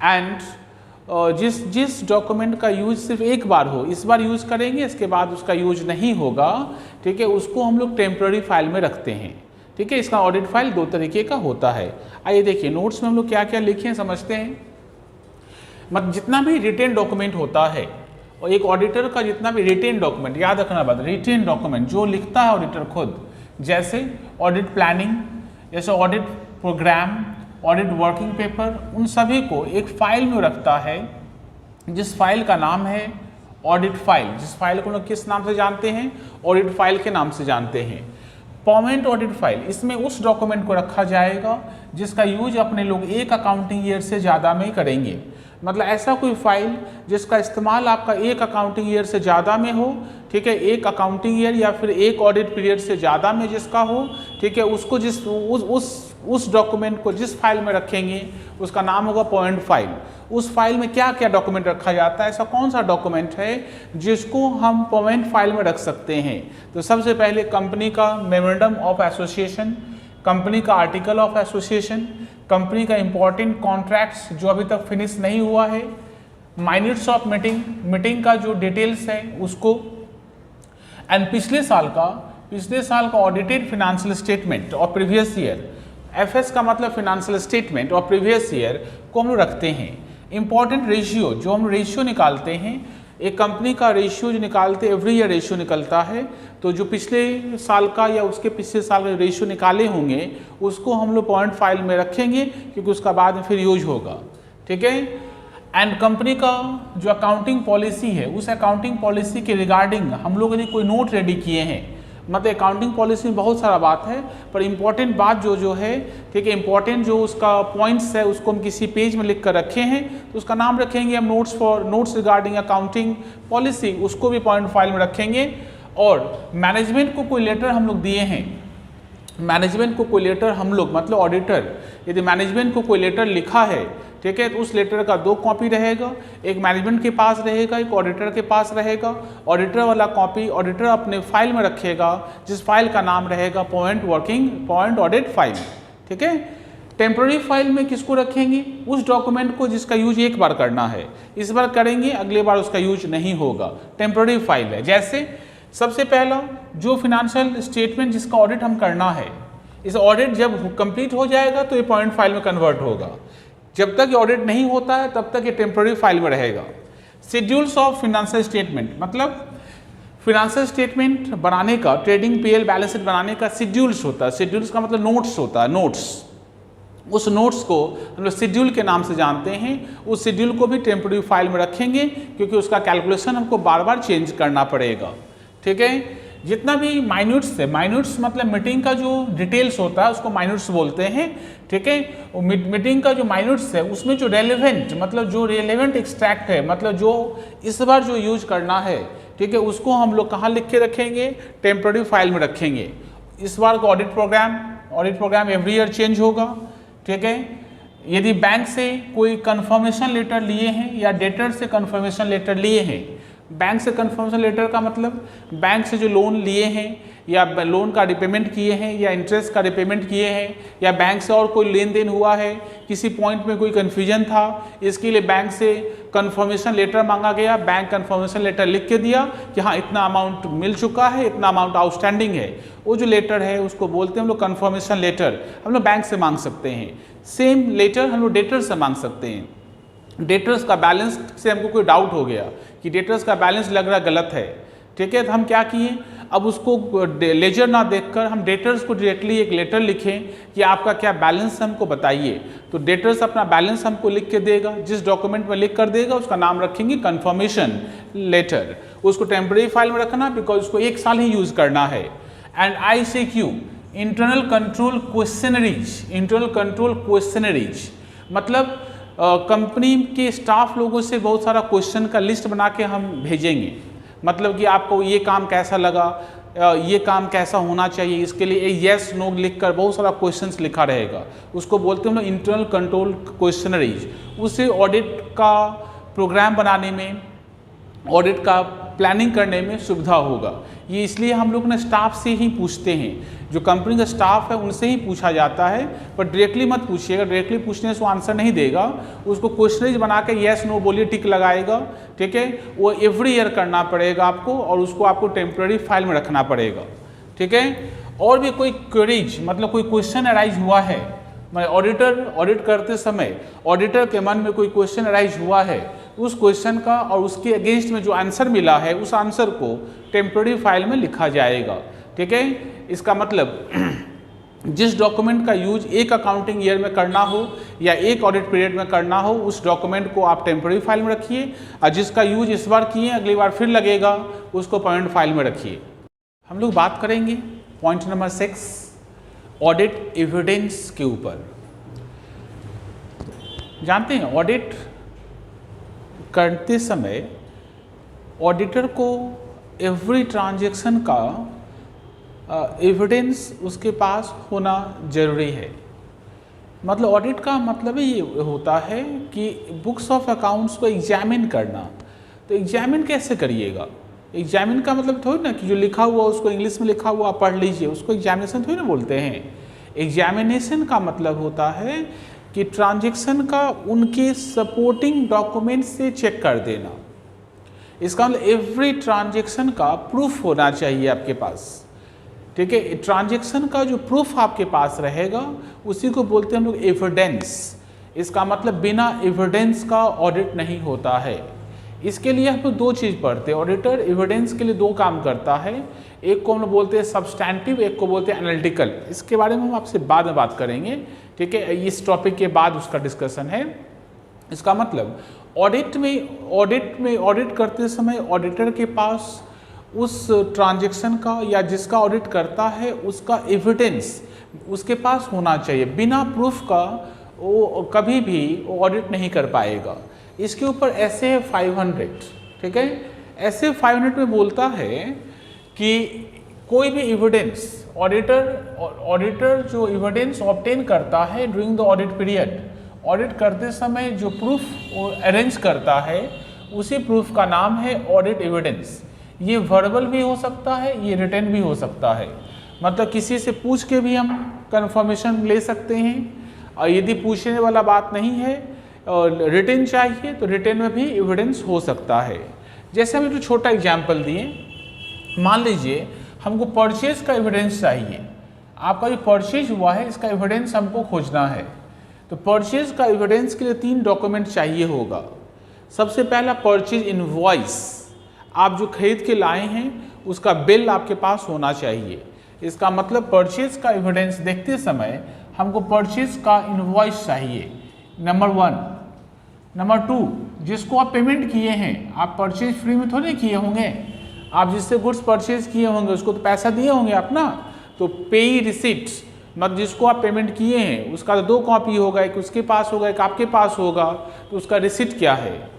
एंड जिस डॉक्यूमेंट का यूज सिर्फ एक बार हो, इस बार यूज करेंगे, इसके बाद उसका यूज नहीं होगा, ठीक है, उसको हम लोग टेम्पररी फाइल में रखते हैं। ठीक है, इसका ऑडिट फाइल दो तरीके का होता है। आइए देखिए नोट्स में हम लोग क्या क्या लिखे हैं समझते हैं। मतलब जितना भी रिटेन डॉक्यूमेंट होता है, और एक ऑडिटर का जितना भी रिटेन डॉक्यूमेंट, याद रखना बात, रिटेन डॉक्यूमेंट जो लिखता है ऑडिटर खुद, जैसे ऑडिट प्लानिंग, जैसे audit programme, audit working paper, उन सभी को एक फाइल में रखता है जिस फाइल का नाम है ऑडिट फाइल। जिस फाइल को लोग किस नाम से जानते हैं, ऑडिट फाइल के नाम से जानते हैं। परमानेंट ऑडिट फाइल, इसमें उस डॉक्यूमेंट को रखा जाएगा जिसका यूज अपने लोग एक अकाउंटिंग ईयर से ज़्यादा में करेंगे। मतलब ऐसा कोई फाइल जिसका इस्तेमाल आपका एक अकाउंटिंग ईयर से ज़्यादा में हो, ठीक है, एक अकाउंटिंग ईयर या फिर एक ऑडिट पीरियड से ज़्यादा में जिसका हो, ठीक है, उसको उस डॉक्यूमेंट को जिस फाइल में रखेंगे उसका नाम होगा पॉइंट फाइल। उस फाइल में क्या क्या डॉक्यूमेंट रखा जाता है, ऐसा कौन सा डॉक्यूमेंट है जिसको हम पॉइंट फाइल में रख सकते हैं। तो सबसे पहले कंपनी का मेमोरेंडम ऑफ एसोसिएशन, कंपनी का आर्टिकल ऑफ एसोसिएशन, कंपनी का इंपॉर्टेंट कॉन्ट्रैक्ट्स जो अभी तक फिनिश नहीं हुआ है, माइन्यूट्स ऑफ मीटिंग का जो डिटेल्स है उसको, एंड पिछले साल का ऑडिटेड फिनेंशियल स्टेटमेंट और प्रीवियस ईयर। एफएस का मतलब फिनेंशियल स्टेटमेंट और प्रीवियस ईयर को हम रखते हैं। इंपॉर्टेंट रेशियो, जो हम रेशियो निकालते हैं, एक कंपनी का रेशियो जो निकालते हैं, एवरी ईयर रेशियो निकलता है, तो जो पिछले साल का या उसके पिछले साल का रेशियो निकाले होंगे उसको हम लोग पॉइंट फाइल में रखेंगे क्योंकि उसका बाद में फिर यूज होगा। ठीक है, एंड कंपनी का जो अकाउंटिंग पॉलिसी है, उस अकाउंटिंग पॉलिसी के रिगार्डिंग हम लोग यदि कोई नोट रेडी किए हैं, मतलब अकाउंटिंग पॉलिसी में बहुत सारा बात है, पर इंपॉर्टेंट बात जो है, ठीक है, इंपॉर्टेंट जो उसका पॉइंट्स है उसको हम किसी पेज में लिख कर रखे हैं, तो उसका नाम रखेंगे हम नोट्स रिगार्डिंग अकाउंटिंग पॉलिसी, उसको भी पॉइंट फाइल में रखेंगे। और मैनेजमेंट को कोई लेटर हम लोग दिए हैं, मैनेजमेंट को कोई लेटर हम लोग, मतलब ऑडिटर यदि मैनेजमेंट को कोई लेटर लिखा है, ठीक है, तो उस लेटर का 2 कॉपी रहेगा, एक मैनेजमेंट के पास रहेगा, एक ऑडिटर के पास रहेगा। ऑडिटर वाला कॉपी ऑडिटर अपने फाइल में रखेगा जिस फाइल का नाम रहेगा पॉइंट ऑडिट फाइल। ठीक है, टेम्पररी फाइल में किसको रखेंगे, उस डॉक्यूमेंट को जिसका यूज एक बार करना है, इस बार करेंगे, अगले बार उसका यूज नहीं होगा, टेम्पररी फाइल है। जैसे सबसे पहला जो फिनेंशियल स्टेटमेंट जिसका ऑडिट हम करना है, इस ऑडिट जब कंप्लीट हो जाएगा तो ये पॉइंट फाइल में कन्वर्ट होगा। जब तक ये ऑडिट नहीं होता है तब तक ये टेम्पररी फाइल में रहेगा। शेड्यूल्स ऑफ फिनेंशियल स्टेटमेंट, मतलब फिनेंशियल स्टेटमेंट बनाने का, ट्रेडिंग पीएल बैलेंस शीट बनाने का शेड्यूल्स होता है। शेड्यूल्स का मतलब नोट्स होता है, नोट्स। उस नोट्स को हम लोग शेड्यूल के नाम से जानते हैं। उस शेड्यूल को भी टेम्पररी फाइल में रखेंगे क्योंकि उसका कैलकुलेशन हमको बार बार चेंज करना पड़ेगा। ठीक है, जितना भी माइन्यूट्स है, माइन्यूट्स मतलब मीटिंग का जो डिटेल्स होता है उसको माइन्यूट्स बोलते हैं। ठीक है, मीटिंग का जो माइन्यूट्स है उसमें जो रेलेवेंट, मतलब जो रेलेवेंट एक्सट्रैक्ट है, मतलब जो इस बार जो यूज करना है, ठीक है, उसको हम लोग कहाँ लिख के रखेंगे, टेम्पररी फाइल में रखेंगे। इस बार का audit programme every year change होगा। ठीक है, यदि बैंक से कोई कंफर्मेशन लेटर लिए हैं या डेटर से कंफर्मेशन लेटर लिए हैं, बैंक से कंफर्मेशन लेटर का मतलब बैंक से जो लोन लिए हैं या लोन का रिपेमेंट किए हैं या इंटरेस्ट का रिपेमेंट किए हैं या बैंक से और कोई लेन देन हुआ है, किसी पॉइंट में कोई कन्फ्यूजन था, इसके लिए बैंक से कंफर्मेशन लेटर मांगा गया, बैंक कंफर्मेशन लेटर लिख के दिया कि हाँ इतना अमाउंट मिल चुका है, इतना अमाउंट आउटस्टैंडिंग है। वो जो लेटर है उसको बोलते हैं हम लोग कंफर्मेशन लेटर, हम लोग बैंक से मांग सकते हैं। सेम लेटर हम लोग डेटर से मांग सकते हैं। डेटर्स का बैलेंस से हमको कोई डाउट हो गया कि डेटर्स का बैलेंस लग रहा गलत है, ठीक है, तो हम क्या किए, अब उसको लेजर ना देखकर हम डेटर्स को डायरेक्टली एक लेटर लिखें कि आपका क्या बैलेंस हमको बताइए। तो डेटर्स अपना बैलेंस हमको लिख के देगा, जिस डॉक्यूमेंट में लिख कर देगा उसका नाम रखेंगे कंफर्मेशन लेटर। उसको टेम्परेरी फाइल में रखना बिकॉज उसको 1 साल ही यूज़ करना है। And ICQ internal control questionnaires, internal control questionnaires मतलब कंपनी के स्टाफ लोगों से बहुत सारा क्वेश्चन का लिस्ट बना के हम भेजेंगे। मतलब कि आपको ये काम कैसा लगा, ये काम कैसा होना चाहिए, इसके लिए येस नो लिखकर बहुत सारा क्वेश्चंस लिखा रहेगा, उसको बोलते हैं हम इंटरनल कंट्रोल क्वेश्चनरीज। उससे ऑडिट का प्रोग्राम बनाने में, ऑडिट का प्लानिंग करने में सुविधा होगा। ये इसलिए हम लोग ना स्टाफ से ही पूछते हैं, जो कंपनी का स्टाफ है उनसे ही पूछा जाता है, पर डायरेक्टली मत पूछिएगा, डायरेक्टली पूछने से वो आंसर नहीं देगा, उसको क्वेश्चनरीज बना के येस नो बोलिए, टिक लगाएगा, ठीक है। वो एवरी ईयर करना पड़ेगा आपको और उसको आपको टेम्प्रेरी फाइल में रखना पड़ेगा, ठीक है। और भी कोई क्वेरीज मतलब कोई क्वेश्चन अराइज हुआ है, मैं ऑडिट करते समय ऑडिटर के मन में कोई क्वेश्चन अराइज हुआ है, उस क्वेश्चन का और उसके अगेंस्ट में जो आंसर मिला है उस आंसर को टेम्परेरी फाइल में लिखा जाएगा, ठीक है। इसका मतलब जिस डॉक्यूमेंट का यूज एक अकाउंटिंग ईयर में करना हो या एक ऑडिट पीरियड में करना हो, उस डॉक्यूमेंट को आप टेम्परेरी फाइल में रखिए, और जिसका यूज इस बार किए अगली बार फिर लगेगा उसको परमानेंट फाइल में रखिए। हम लोग बात करेंगे पॉइंट नंबर 6 ऑडिट एविडेंस के ऊपर। जानते हैं ऑडिट करते समय ऑडिटर को एवरी ट्रांजैक्शन का एविडेंस उसके पास होना जरूरी है। मतलब ऑडिट का मतलब ये होता है कि बुक्स ऑफ अकाउंट्स को एग्जामिन करना। तो एग्जामिन कैसे करिएगा? एग्जामिन का मतलब थोड़ी ना कि जो लिखा हुआ उसको इंग्लिश में लिखा हुआ पढ़ लीजिए, उसको एग्जामिनेशन थोड़ी ना बोलते हैं। एग्जामिनेशन का मतलब होता है कि ट्रांजैक्शन का उनके सपोर्टिंग डॉक्यूमेंट से चेक कर देना। इसका मतलब एवरी ट्रांजैक्शन का प्रूफ होना चाहिए आपके पास, ठीक है। ट्रांजैक्शन का जो प्रूफ आपके पास रहेगा उसी को बोलते हैं हम लोग एविडेंस। इसका मतलब बिना एविडेंस का ऑडिट नहीं होता है। इसके लिए हम लोग 2 चीज़ पढ़ते हैं। ऑडिटर एविडेंस के लिए 2 काम करता है, एक को हम लोग बोलते हैं सब्सटैंटिव, एक को बोलते हैं एनालिटिकल। इसके बारे में हम आपसे बाद में बात करेंगे, ठीक है। इस टॉपिक के बाद उसका डिस्कशन है। इसका मतलब ऑडिट करते समय ऑडिटर के पास उस ट्रांजैक्शन का या जिसका ऑडिट करता है उसका एविडेंस उसके पास होना चाहिए। बिना प्रूफ का वो कभी भी ऑडिट नहीं कर पाएगा। इसके ऊपर ऐसे 500, ठीक है। ऐसे 500 में बोलता है कि कोई भी एविडेंस ऑडिटर जो एविडेंस ऑब्टेन करता है during the audit period, audit करते समय जो प्रूफ अरेंज करता है उसी प्रूफ का नाम है ऑडिट एविडेंस। ये वर्बल भी हो सकता है, ये रिटन भी हो सकता है। मतलब किसी से पूछ के भी हम कंफर्मेशन ले सकते हैं, और यदि पूछने वाला बात नहीं है और रिटन चाहिए तो रिटन में भी एविडेंस हो सकता है। जैसे हम एक छोटा एग्जाम्पल दिए, मान लीजिए हमको परचेज का एविडेंस चाहिए। आपका जो परचेज हुआ है इसका एविडेंस हमको खोजना है। तो परचेज का एविडेंस के लिए 3 डॉक्यूमेंट चाहिए होगा। सबसे पहला परचेज इनवॉइस, आप जो खरीद के लाए हैं उसका बिल आपके पास होना चाहिए। इसका मतलब परचेज का एविडेंस देखते समय हमको परचेज का इनवॉइस चाहिए, नंबर 1। नंबर 2, जिसको आप पेमेंट किए हैं, आप परचेज फ्री में थोड़े किए होंगे, आप जिससे गुड्स परचेज किए होंगे उसको तो पैसा दिए होंगे आप ना। तो पेई रिसिप्ट मतलब जिसको आप पेमेंट किए हैं उसका तो 2 कॉपी होगा, एक उसके पास होगा एक आपके पास होगा। तो उसका रिसिप्ट क्या है?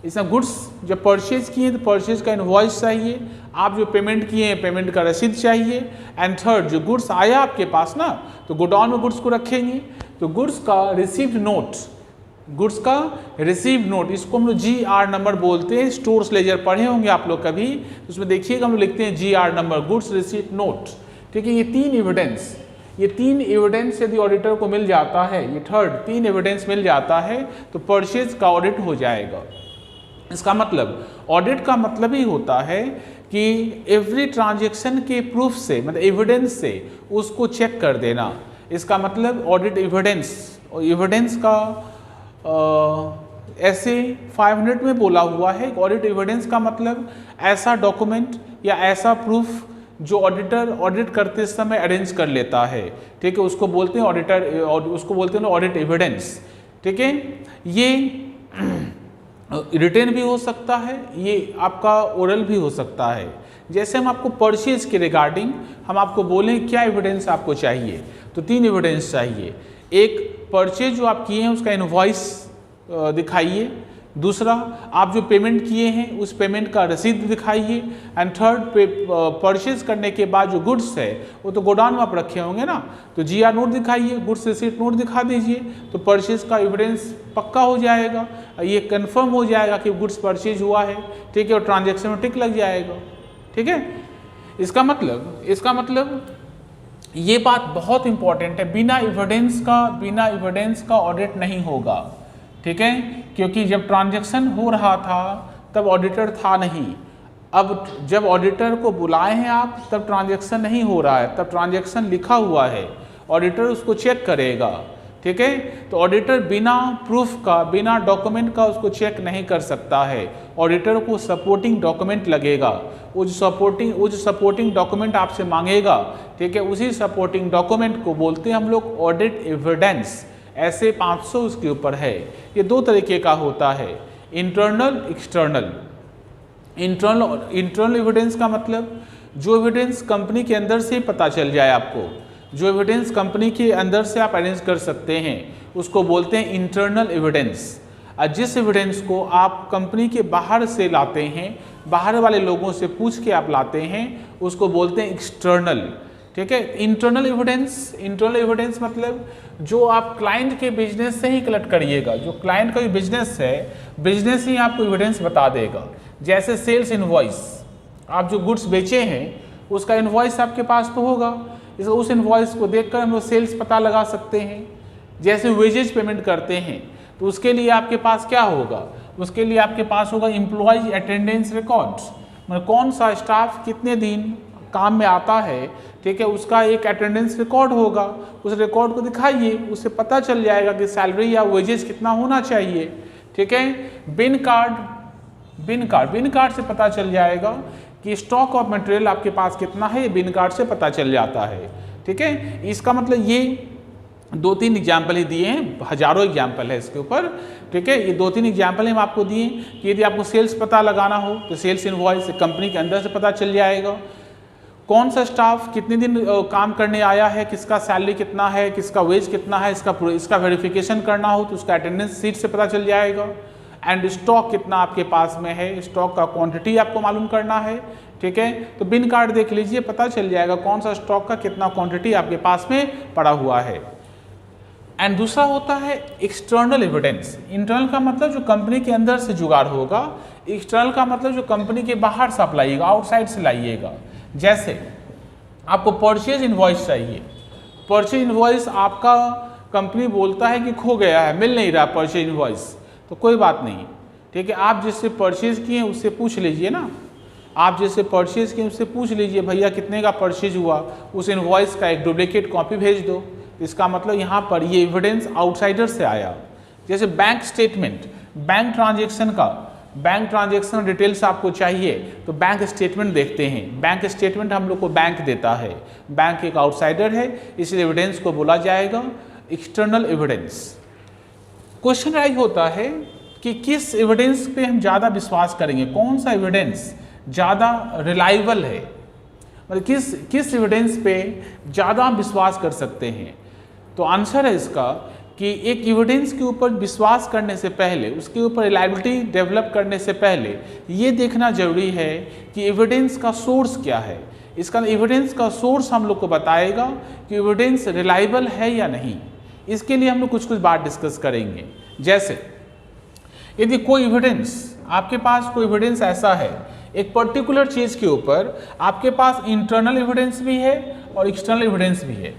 इसमें गुड्स जब परचेज किए तो परचेज का इनवॉइस चाहिए, आप जो पेमेंट किए हैं पेमेंट का रसीद चाहिए। एंड थर्ड, जो गुड्स आया आपके पास ना, तो गोडाउन में गुड्स को रखेंगे तो गुड्स का रिसीव्ड नोट, गुड्स का रिसीव्ड नोट, इसको हम लोग GR नंबर बोलते हैं। स्टोर्स लेजर पढ़े होंगे आप लोग कभी, तो उसमें देखिएगा हम लोग लिखते हैं GR number, goods received note. ठीक है, ये तीन एविडेंस यदि ऑडिटर को मिल जाता है, ये थर्ड 3 एविडेंस मिल जाता है तो परचेज का ऑडिट हो जाएगा। इसका मतलब ऑडिट का मतलब ही होता है कि एवरी ट्रांजैक्शन के प्रूफ से, मतलब एविडेंस से उसको चेक कर देना। इसका मतलब ऑडिट एविडेंस का ऐसे 500 में बोला हुआ है। ऑडिट एविडेंस का मतलब ऐसा डॉक्यूमेंट या ऐसा प्रूफ जो ऑडिटर ऑडिट करते समय अरेंज कर लेता है। ठीक है, उसको बोलते हैं उसको बोलते हैं ऑडिट एविडेंस। ठीक है, ये रिटेन भी हो सकता है, ये आपका ओरल भी हो सकता है। जैसे हम आपको परचेज के रिगार्डिंग हम आपको बोलें क्या एविडेंस आपको चाहिए, तो 3 एविडेंस चाहिए। एक परचेज जो आप किए हैं उसका इनवॉइस दिखाइए, दूसरा आप जो पेमेंट किए हैं उस पेमेंट का रसीद दिखाइए, एंड थर्ड परचेज करने के बाद जो गुड्स है वो तो गोडाउन में आप रखे होंगे ना, तो GR नोट दिखाइए, गुड्स रिसीट नोट दिखा दीजिए, तो परचेज का एविडेंस पक्का हो जाएगा, ये कंफर्म हो जाएगा कि गुड्स परचेज हुआ है। ठीक है, और ट्रांजेक्शन में टिक लग जाएगा। ठीक है, इसका मतलब ये बात बहुत इंपॉर्टेंट है, बिना एविडेंस का ऑडिट नहीं होगा। ठीक है, क्योंकि जब ट्रांजैक्शन हो रहा था तब ऑडिटर था नहीं, अब जब ऑडिटर को बुलाए हैं आप तब ट्रांजैक्शन नहीं हो रहा है, तब ट्रांजैक्शन लिखा हुआ है, ऑडिटर उसको चेक करेगा। ठीक है, तो ऑडिटर बिना प्रूफ का, बिना डॉक्यूमेंट का उसको चेक नहीं कर सकता है। ऑडिटर को सपोर्टिंग डॉक्यूमेंट लगेगा, वो जो सपोर्टिंग डॉक्यूमेंट आपसे मांगेगा, ठीक है, उसी सपोर्टिंग डॉक्यूमेंट को बोलते हैं हम लोग ऑडिट एविडेंस। ऐसे 500 उसके ऊपर है। ये 2 तरीके का होता है, इंटरनल एक्सटर्नल। इंटरनल एविडेंस का मतलब जो एविडेंस कंपनी के अंदर से पता चल जाए आपको, जो एविडेंस कंपनी के अंदर से आप अरेंज कर सकते हैं उसको बोलते हैं इंटरनल एविडेंस। और जिस एविडेंस को आप कंपनी के बाहर से लाते हैं, बाहर वाले लोगों से पूछ के आप लाते हैं, उसको बोलते हैं एक्सटर्नल। ठीक है, इंटरनल एविडेंस मतलब जो आप क्लाइंट के बिजनेस से ही कलेक्ट करिएगा, जो क्लाइंट का बिजनेस है, बिजनेस ही आपको एविडेंस बता देगा। जैसे सेल्स इनवॉइस, आप जो गुड्स बेचे हैं उसका इनवॉइस आपके पास तो होगा, उस इनवॉइस को देखकर हम लोग सेल्स पता लगा सकते हैं। जैसे वेजेज पेमेंट करते हैं तो उसके लिए आपके पास क्या होगा, उसके लिए आपके पास होगा एम्प्लॉयज अटेंडेंस रिकॉर्ड्स, मतलब कौन सा स्टाफ कितने दिन काम में आता है, ठीक है, उसका एक अटेंडेंस रिकॉर्ड होगा, उस रिकॉर्ड को दिखाइए, उससे पता चल जाएगा कि सैलरी या वेजेस कितना होना चाहिए। ठीक है, बिन कार्ड से पता चल जाएगा कि स्टॉक ऑफ मटेरियल आपके पास कितना है, ये बिन कार्ड से पता चल जाता है। ठीक है, इसका मतलब ये 2-3 एग्जाम्पल ही दिए हैं, हजारों एग्जाम्पल है इसके ऊपर। ठीक है, ये 2-3 एग्जाम्पल हम आपको दिए कि यदि आपको सेल्स पता लगाना हो तो सेल्स इनवॉइस कंपनी के अंदर से पता चल जाएगा, कौन सा स्टाफ कितने दिन काम करने आया है, किसका सैलरी कितना है, किसका वेज कितना है, इसका वेरिफिकेशन करना हो तो उसका अटेंडेंस सीट से पता चल जाएगा। एंड स्टॉक कितना आपके पास में है, स्टॉक का क्वांटिटी आपको मालूम करना है। ठीक है, तो बिन कार्ड देख लीजिए, पता चल जाएगा कौन सा स्टॉक का कितना क्वांटिटी आपके पास में पड़ा हुआ है। एंड दूसरा होता है एक्सटर्नल एविडेंस। इंटरनल का मतलब जो कंपनी के अंदर से जुगाड़ होगा, एक्सटर्नल का मतलब जो कंपनी के बाहर से आप लाइएगा, आउटसाइड से लाइएगा। जैसे आपको परचेज इनवॉइस चाहिए, परचेज इनवॉइस आपका कंपनी बोलता है कि खो गया है, मिल नहीं रहा परचेज इनवॉइस, तो कोई बात नहीं। ठीक है, आप जिससे परचेज किए उससे पूछ लीजिए ना, आप जिससे परचेज किए उससे पूछ लीजिए भैया कितने का परचेज हुआ, उस इनवॉइस का एक डुप्लीकेट कॉपी भेज दो। इसका मतलब यहाँ पर ये एविडेंस आउटसाइडर से आया। जैसे bank statement, bank transaction details आपको चाहिए तो बैंक स्टेटमेंट देखते हैं, बैंक स्टेटमेंट हम लोग को बैंक देता है, बैंक एक आउटसाइडर है, इसलिए एविडेंस को बोला जाएगा एक्सटर्नल एविडेंस। क्वेश्चन राइज होता है कि किस एविडेंस पे हम ज़्यादा विश्वास करेंगे, कौन सा एविडेंस ज़्यादा रिलायबल है, मतलब किस एविडेंस पे ज़्यादा हम विश्वास कर सकते हैं। तो आंसर है इसका कि एक एविडेंस के ऊपर विश्वास करने से पहले, उसके ऊपर रिलायबिलिटी डेवलप करने से पहले ये देखना जरूरी है कि एविडेंस का सोर्स क्या है। इसका एविडेंस का सोर्स हम लोग को बताएगा कि एविडेंस रिलायबल है या नहीं। इसके लिए हम लोग कुछ कुछ बात डिस्कस करेंगे। जैसे यदि कोई एविडेंस, आपके पास कोई एविडेंस ऐसा है एक पर्टिकुलर चीज़ के ऊपर, आपके पास इंटरनल एविडेंस भी है और एक्सटर्नल एविडेंस भी है।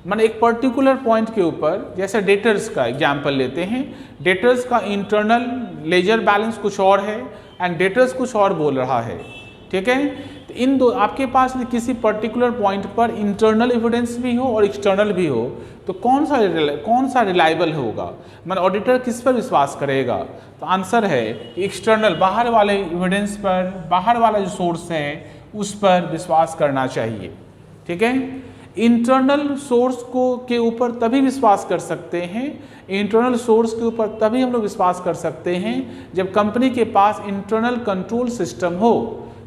माने एक पर्टिकुलर पॉइंट के ऊपर, जैसे डेटर्स का एग्जाम्पल लेते हैं, डेटर्स का इंटरनल लेजर बैलेंस कुछ और है एंड डेटर्स कुछ और बोल रहा है, ठीक है। तो इन दो, आपके पास किसी पर्टिकुलर पॉइंट पर इंटरनल एविडेंस भी हो और एक्सटर्नल भी हो, तो कौन सा रिलायबल होगा, माने ऑडिटर किस पर विश्वास करेगा? तो आंसर है एक्सटर्नल, बाहर वाले एविडेंस पर, बाहर वाला जो सोर्स है उस पर विश्वास करना चाहिए, ठीक है। इंटरनल सोर्स को के ऊपर तभी विश्वास कर सकते हैं, इंटरनल सोर्स के ऊपर तभी हम लोग विश्वास कर सकते हैं जब कंपनी के पास इंटरनल कंट्रोल सिस्टम हो।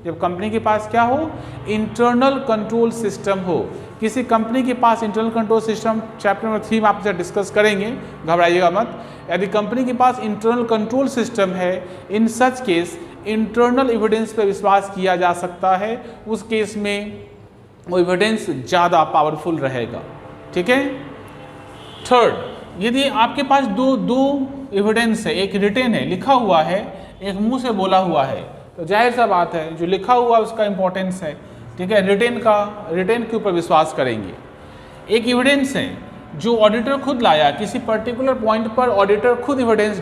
जब कंपनी के पास क्या हो? इंटरनल कंट्रोल सिस्टम हो। किसी कंपनी के पास internal control system chapter number 3 में आपसे डिस्कस करेंगे, घबराइएगा मत। यदि कंपनी के पास इंटरनल कंट्रोल सिस्टम है, इन सच केस इंटरनल एविडेंस पर विश्वास किया जा सकता है, उस केस में वो एविडेंस ज़्यादा पावरफुल रहेगा, ठीक है। थर्ड, यदि आपके पास दो एविडेंस है, एक रिटेन है, लिखा हुआ है, एक मुंह से बोला हुआ है, तो जाहिर सा बात है जो लिखा हुआ उसका इंपॉर्टेंस है, ठीक है। रिटेन के ऊपर विश्वास करेंगे। एक एविडेंस है जो ऑडिटर खुद लाया, किसी पर्टिकुलर पॉइंट पर ऑडिटर खुद एविडेंस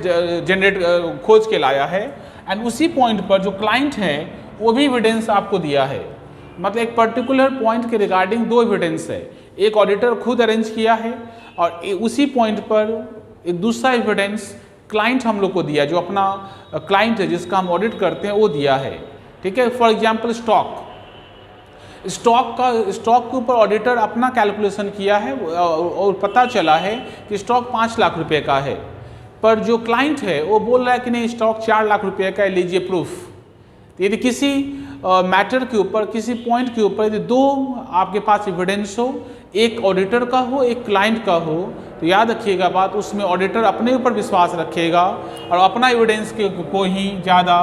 खोज के लाया है एंड उसी पॉइंट पर जो क्लाइंट है वो भी एविडेंस आपको दिया है। मतलब एक पर्टिकुलर पॉइंट के रिगार्डिंग दो एविडेंस है, एक ऑडिटर खुद अरेंज किया है और उसी पॉइंट पर एक दूसरा एविडेंस क्लाइंट हम लोग को दिया, जो अपना क्लाइंट है जिसका हम ऑडिट करते हैं वो दिया है, ठीक है। फॉर एग्जांपल स्टॉक के ऊपर ऑडिटर अपना कैलकुलेशन किया है और पता चला है कि स्टॉक 5 लाख रुपए का है, पर जो क्लाइंट है वो बोल रहा है कि नहीं स्टॉक 4 लाख रुपए का है, लीजिए प्रूफ। तो यदि किसी मैटर के ऊपर, किसी पॉइंट के ऊपर यदि दो आपके पास एविडेंस हो, एक ऑडिटर का हो एक क्लाइंट का हो, तो याद रखिएगा बात, उसमें ऑडिटर अपने ऊपर विश्वास रखेगा और अपना एविडेंस को ही ज़्यादा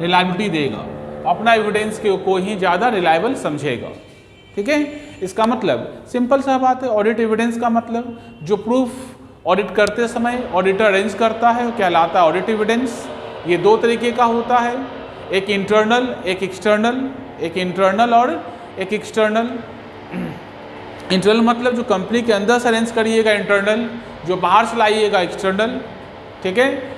रिलायबिलिटी देगा, अपना एविडेंस को ही ज़्यादा रिलायबल समझेगा, ठीक है। इसका मतलब सिंपल सा बात है, ऑडिट एविडेंस का मतलब जो प्रूफ ऑडिट करते समय ऑडिटर अरेंज करता है कहलाता है ऑडिट एविडेंस। ये दो तरीके का होता है, एक इंटरनल एक एक्सटर्नल, एक इंटरनल और एक एक्सटर्नल। इंटरनल मतलब जो कंपनी के अंदर से अरेंज करिएगा इंटरनल, जो बाहर से लाइएगा एक्सटर्नल, ठीक है।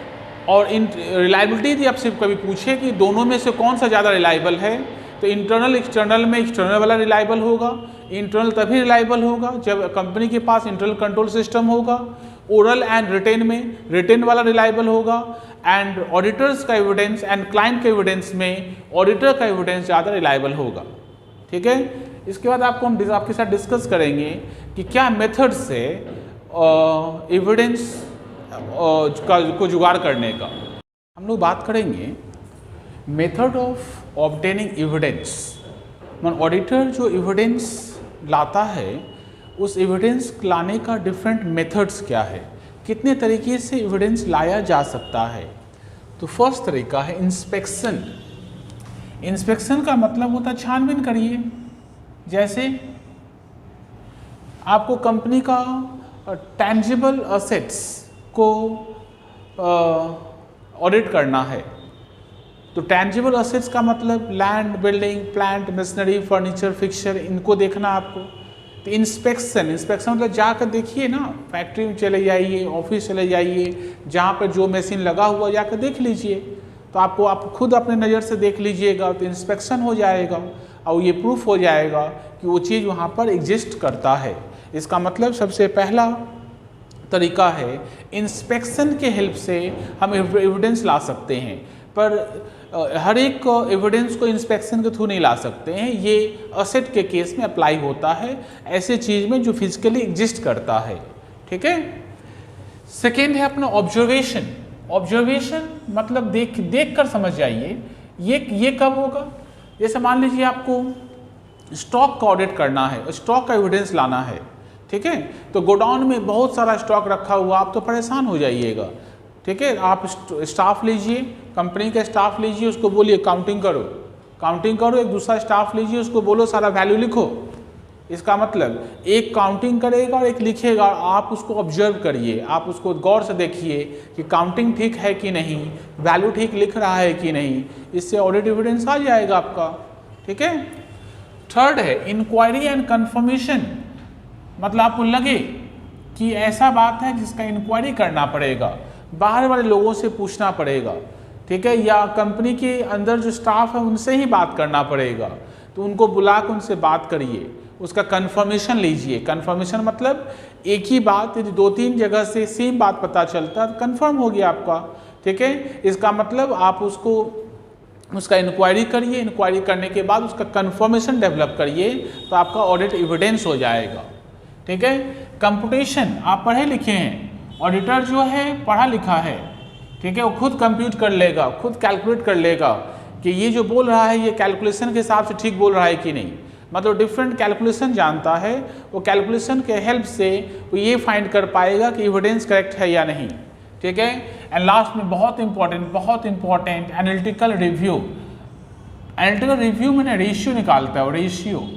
और रिलायबिलिटी यदि आपसे कभी पूछे कि दोनों में से कौन सा ज़्यादा रिलायबल है, तो इंटरनल एक्सटर्नल में एक्सटर्नल वाला रिलायबल होगा। इंटरनल तभी रिलायबल होगा जब कंपनी के पास इंटरनल कंट्रोल सिस्टम होगा। ओरल एंड रिटेन में रिटेन वाला रिलायबल होगा एंड ऑडिटर्स का एविडेंस एंड क्लाइंट के एविडेंस में ऑडिटर का एविडेंस ज़्यादा रिलायबल होगा, ठीक है। इसके बाद हम आपके साथ डिस्कस करेंगे कि क्या मेथड से एविडेंस को जुगाड़ करने का। हम लोग बात करेंगे method of obtaining evidence. Auditor जो एविडेंस लाता है उस एविडेंस लाने का डिफरेंट मेथड्स क्या है, कितने तरीके से एविडेंस लाया जा सकता है। तो फर्स्ट तरीका है इंस्पेक्शन। इंस्पेक्शन का मतलब होता है छानबीन करिए। जैसे आपको कंपनी का टेंजिबल असेट्स को ऑडिट करना है, तो टेंजिबल असेट्स का मतलब land, building, plant, machinery, furniture, fixture, इनको देखना आपको। तो इंस्पेक्शन मतलब जाकर देखिए ना, फैक्ट्री में चले जाइए, ऑफिस चले जाइए, जहाँ पर जो मशीन लगा हुआ जाकर देख लीजिए। तो आप खुद अपने नज़र से देख लीजिएगा तो इंस्पेक्शन हो जाएगा और ये प्रूफ हो जाएगा कि वो चीज़ वहाँ पर एग्जिस्ट करता है। इसका मतलब सबसे पहला तरीका है इंस्पेक्शन के हेल्प से हम एविडेंस ला सकते हैं, पर हर एक एविडेंस को इंस्पेक्शन के थ्रू नहीं ला सकते हैं। ये असेट के केस में अप्लाई होता है, ऐसे चीज़ में जो फिजिकली एग्जिस्ट करता है, ठीक है। सेकेंड है अपना ऑब्जर्वेशन। ऑब्जर्वेशन मतलब देख कर समझ जाइए ये कब होगा। जैसे मान लीजिए आपको स्टॉक का ऑडिट करना है, स्टॉक का एविडेंस लाना है, ठीक है। तो गोडाउन में बहुत सारा स्टॉक रखा हुआ, आप तो परेशान हो जाइएगा, ठीक है। आप स्टाफ लीजिए, कंपनी का स्टाफ लीजिए, उसको बोलिए काउंटिंग करो, एक दूसरा स्टाफ लीजिए, उसको बोलो सारा वैल्यू लिखो, इसका मतलब एक काउंटिंग करेगा और एक लिखेगा, आप उसको ऑब्जर्व करिए, आप उसको गौर से देखिए कि काउंटिंग ठीक है कि नहीं, वैल्यू ठीक लिख रहा है कि नहीं, इससे ऑडिट एविडेंस आ जाएगा आपका। ठीक है। थर्ड है इंक्वायरी एंड कंफर्मेशन, मतलब आपको लगे कि ऐसा बात है जिसका इंक्वायरी करना पड़ेगा, बाहर वाले लोगों से पूछना पड़ेगा, ठीक है, या कंपनी के अंदर जो स्टाफ है उनसे ही बात करना पड़ेगा, तो उनको बुला कर उनसे बात करिए, उसका कंफर्मेशन लीजिए। कंफर्मेशन मतलब एक ही बात यदि 2-3 जगह से सेम बात पता चलता तो कंफर्म हो गया आपका। ठीक है। इसका मतलब आप उसका इंक्वायरी करिए, इंक्वायरी करने के बाद उसका कंफर्मेशन डेवलप करिए तो आपका ऑडिट एविडेंस हो जाएगा। ठीक है। कंप्यूटेशन, आप पढ़े लिखे हैं, ऑडिटर जो है पढ़ा लिखा है, ठीक है, वो खुद कंप्यूट कर लेगा, खुद कैलकुलेट कर लेगा कि ये जो बोल रहा है ये कैलकुलेशन के हिसाब से ठीक बोल रहा है कि नहीं, मतलब डिफरेंट कैलकुलेशन जानता है, वो कैलकुलेशन के हेल्प से वो ये फाइंड कर पाएगा कि एविडेंस करेक्ट है या नहीं। ठीक है। एंड लास्ट में बहुत important analytical review. Analytical review में ना रेशियो निकालता है, रेशियो,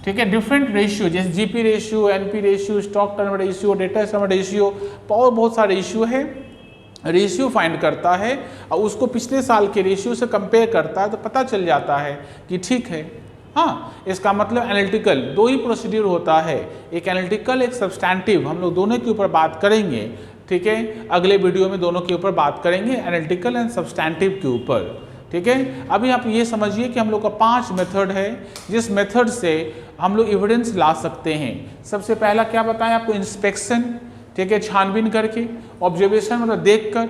ठीक है, डिफरेंट रेशियो जैसे GP ratio, NP ratio, stock turn ratio, data turn ratio, और बहुत सारे रेशियो है, रेशियो फाइंड करता है और उसको पिछले साल के रेशियो से कंपेयर करता है तो पता चल जाता है कि ठीक है। हाँ, इसका मतलब एनालिटिकल 2 ही प्रोसीड्यूर होता है, एक एनालिटिकल एक सब्सटैंटिव, हम लोग दोनों के ऊपर बात करेंगे। ठीक है। अगले वीडियो में दोनों के ऊपर बात करेंगे, एनालिटिकल एंड सब्सटैंटिव के ऊपर। ठीक है। अभी आप ये समझिए कि हम लोग का 5 मेथड है जिस मेथड से हम लोग एविडेंस ला सकते हैं। सबसे पहला क्या बताया आपको, इंस्पेक्शन, ठीक है, छानबीन करके, ऑब्जर्वेशन मतलब देख कर,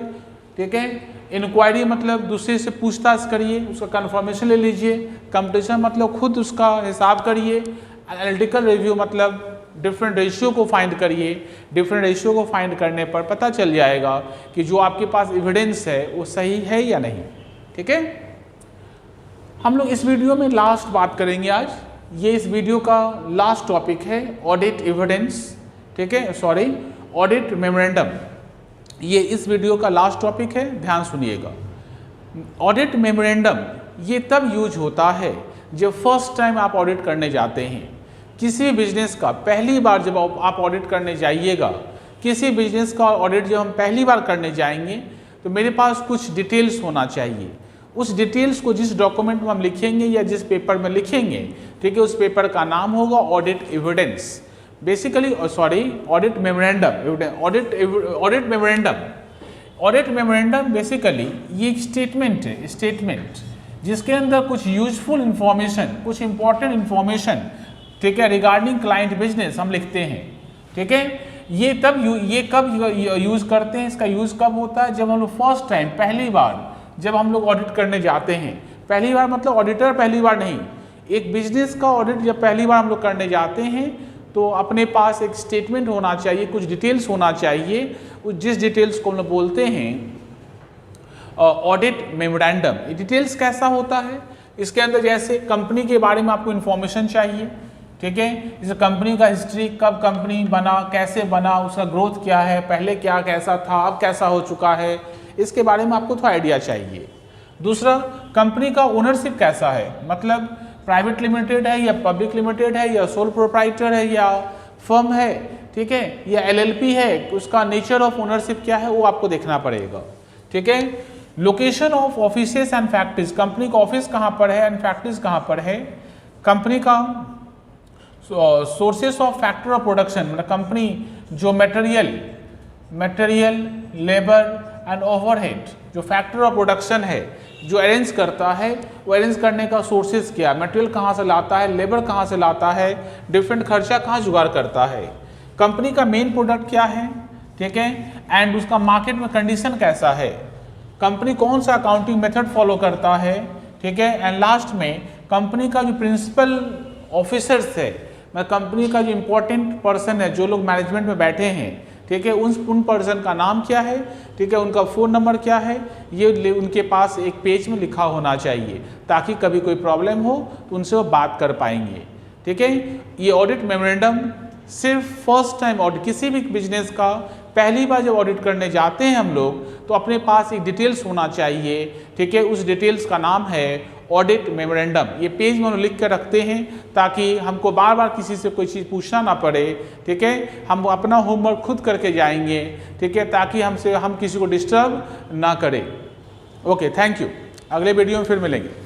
ठीक है, इंक्वायरी मतलब दूसरे से पूछताछ करिए, उसका कंफर्मेशन ले लीजिए, कंप्यूटेशन मतलब खुद उसका हिसाब करिए, एनालिटिकल रिव्यू मतलब डिफरेंट रेशियो को फाइंड करिए, डिफरेंट रेशियो को फाइंड करने पर पता चल जाएगा कि जो आपके पास एविडेंस है वो सही है या नहीं। ठीक है। हम लोग इस वीडियो में लास्ट बात करेंगे आज, ये इस वीडियो का लास्ट टॉपिक है ऑडिट एविडेंस, ठीक है, सॉरी ऑडिट मेमोरेंडम, ये इस वीडियो का लास्ट टॉपिक है, ध्यान सुनिएगा। ऑडिट मेमोरेंडम ये तब यूज होता है जब फर्स्ट टाइम आप ऑडिट करने जाते हैं किसी भी बिजनेस का। पहली बार जब आप ऑडिट करने जाइएगा, किसी बिजनेस का ऑडिट जब हम पहली बार करने जाएंगे तो मेरे पास कुछ डिटेल्स होना चाहिए। उस डिटेल्स को जिस डॉक्यूमेंट में हम लिखेंगे या जिस पेपर में लिखेंगे, ठीक है, उस पेपर का नाम होगा audit evidence, basically sorry audit memorandum. Audit memorandum basically ये एक स्टेटमेंट है, स्टेटमेंट जिसके अंदर कुछ यूजफुल इंफॉर्मेशन, कुछ इंपॉर्टेंट इंफॉर्मेशन, ठीक है, रिगार्डिंग क्लाइंट बिजनेस हम लिखते हैं। ठीक है। ये कब यूज करते हैं, इसका यूज कब होता है, जब हम लोग फर्स्ट टाइम पहली बार जब हम लोग ऑडिट करने जाते हैं। पहली बार मतलब ऑडिटर पहली बार नहीं, एक बिजनेस का ऑडिट जब पहली बार हम लोग करने जाते हैं तो अपने पास एक स्टेटमेंट होना चाहिए, कुछ डिटेल्स होना चाहिए, जिस डिटेल्स को हम लोग बोलते हैं ऑडिट मेमोरेंडम। ये डिटेल्स कैसा होता है, इसके अंदर जैसे कंपनी के बारे में आपको इन्फॉर्मेशन चाहिए, ठीक है, जैसे कंपनी का हिस्ट्री, कब कंपनी बना, कैसे बना, उसका ग्रोथ क्या है, पहले क्या कैसा था, अब कैसा हो चुका है, इसके बारे में आपको थोड़ा आइडिया चाहिए। दूसरा, कंपनी का ओनरशिप कैसा है, मतलब प्राइवेट लिमिटेड है या पब्लिक लिमिटेड है या सोल प्रोप्राइटर है या फर्म है, ठीक है, या एलएलपी है, उसका नेचर ऑफ ओनरशिप क्या है वो आपको देखना पड़ेगा। ठीक है। Location of offices and factories, company का ऑफिस कहाँ पर है एंड फैक्ट्रीज कहाँ पर है, कंपनी का sources of factor of production, मतलब कंपनी जो मटेरियल, लेबर एंड ओवरहेड, जो फैक्टर ऑफ प्रोडक्शन है जो अरेंज करता है, वो अरेंज करने का सोर्सेज क्या, मटेरियल कहाँ से लाता है, लेबर कहाँ से लाता है, डिफरेंट खर्चा कहाँ जुगाड़ करता है, कंपनी का मेन प्रोडक्ट क्या है, ठीक है, एंड उसका मार्केट में कंडीशन कैसा है, कंपनी कौन सा अकाउंटिंग मेथड फॉलो करता है, ठीक है, एंड लास्ट में कंपनी का जो प्रिंसिपल ऑफिसर्स है, मतलब कंपनी का जो इम्पोर्टेंट पर्सन है, जो लोग मैनेजमेंट में बैठे हैं, ठीक है, उन पर्सन का नाम क्या है, ठीक है, उनका फ़ोन नंबर क्या है, ये उनके पास एक पेज में लिखा होना चाहिए ताकि कभी कोई प्रॉब्लम हो तो उनसे वो बात कर पाएंगे। ठीक है। ये ऑडिट मेमोरेंडम सिर्फ फर्स्ट टाइम ऑडिट, किसी भी बिजनेस का पहली बार जब ऑडिट करने जाते हैं हम लोग तो अपने पास एक डिटेल्स होना चाहिए, ठीक है, उस डिटेल्स का नाम है ऑडिट मेमोरेंडम, ये पेज में हम लिख कर रखते हैं ताकि हमको बार बार किसी से कोई चीज़ पूछना ना पड़े, ठीक है। हम अपना होमवर्क खुद करके जाएंगे, ठीक है, ताकि हम किसी को डिस्टर्ब ना करें। Okay, thank you. अगले वीडियो में फिर मिलेंगे।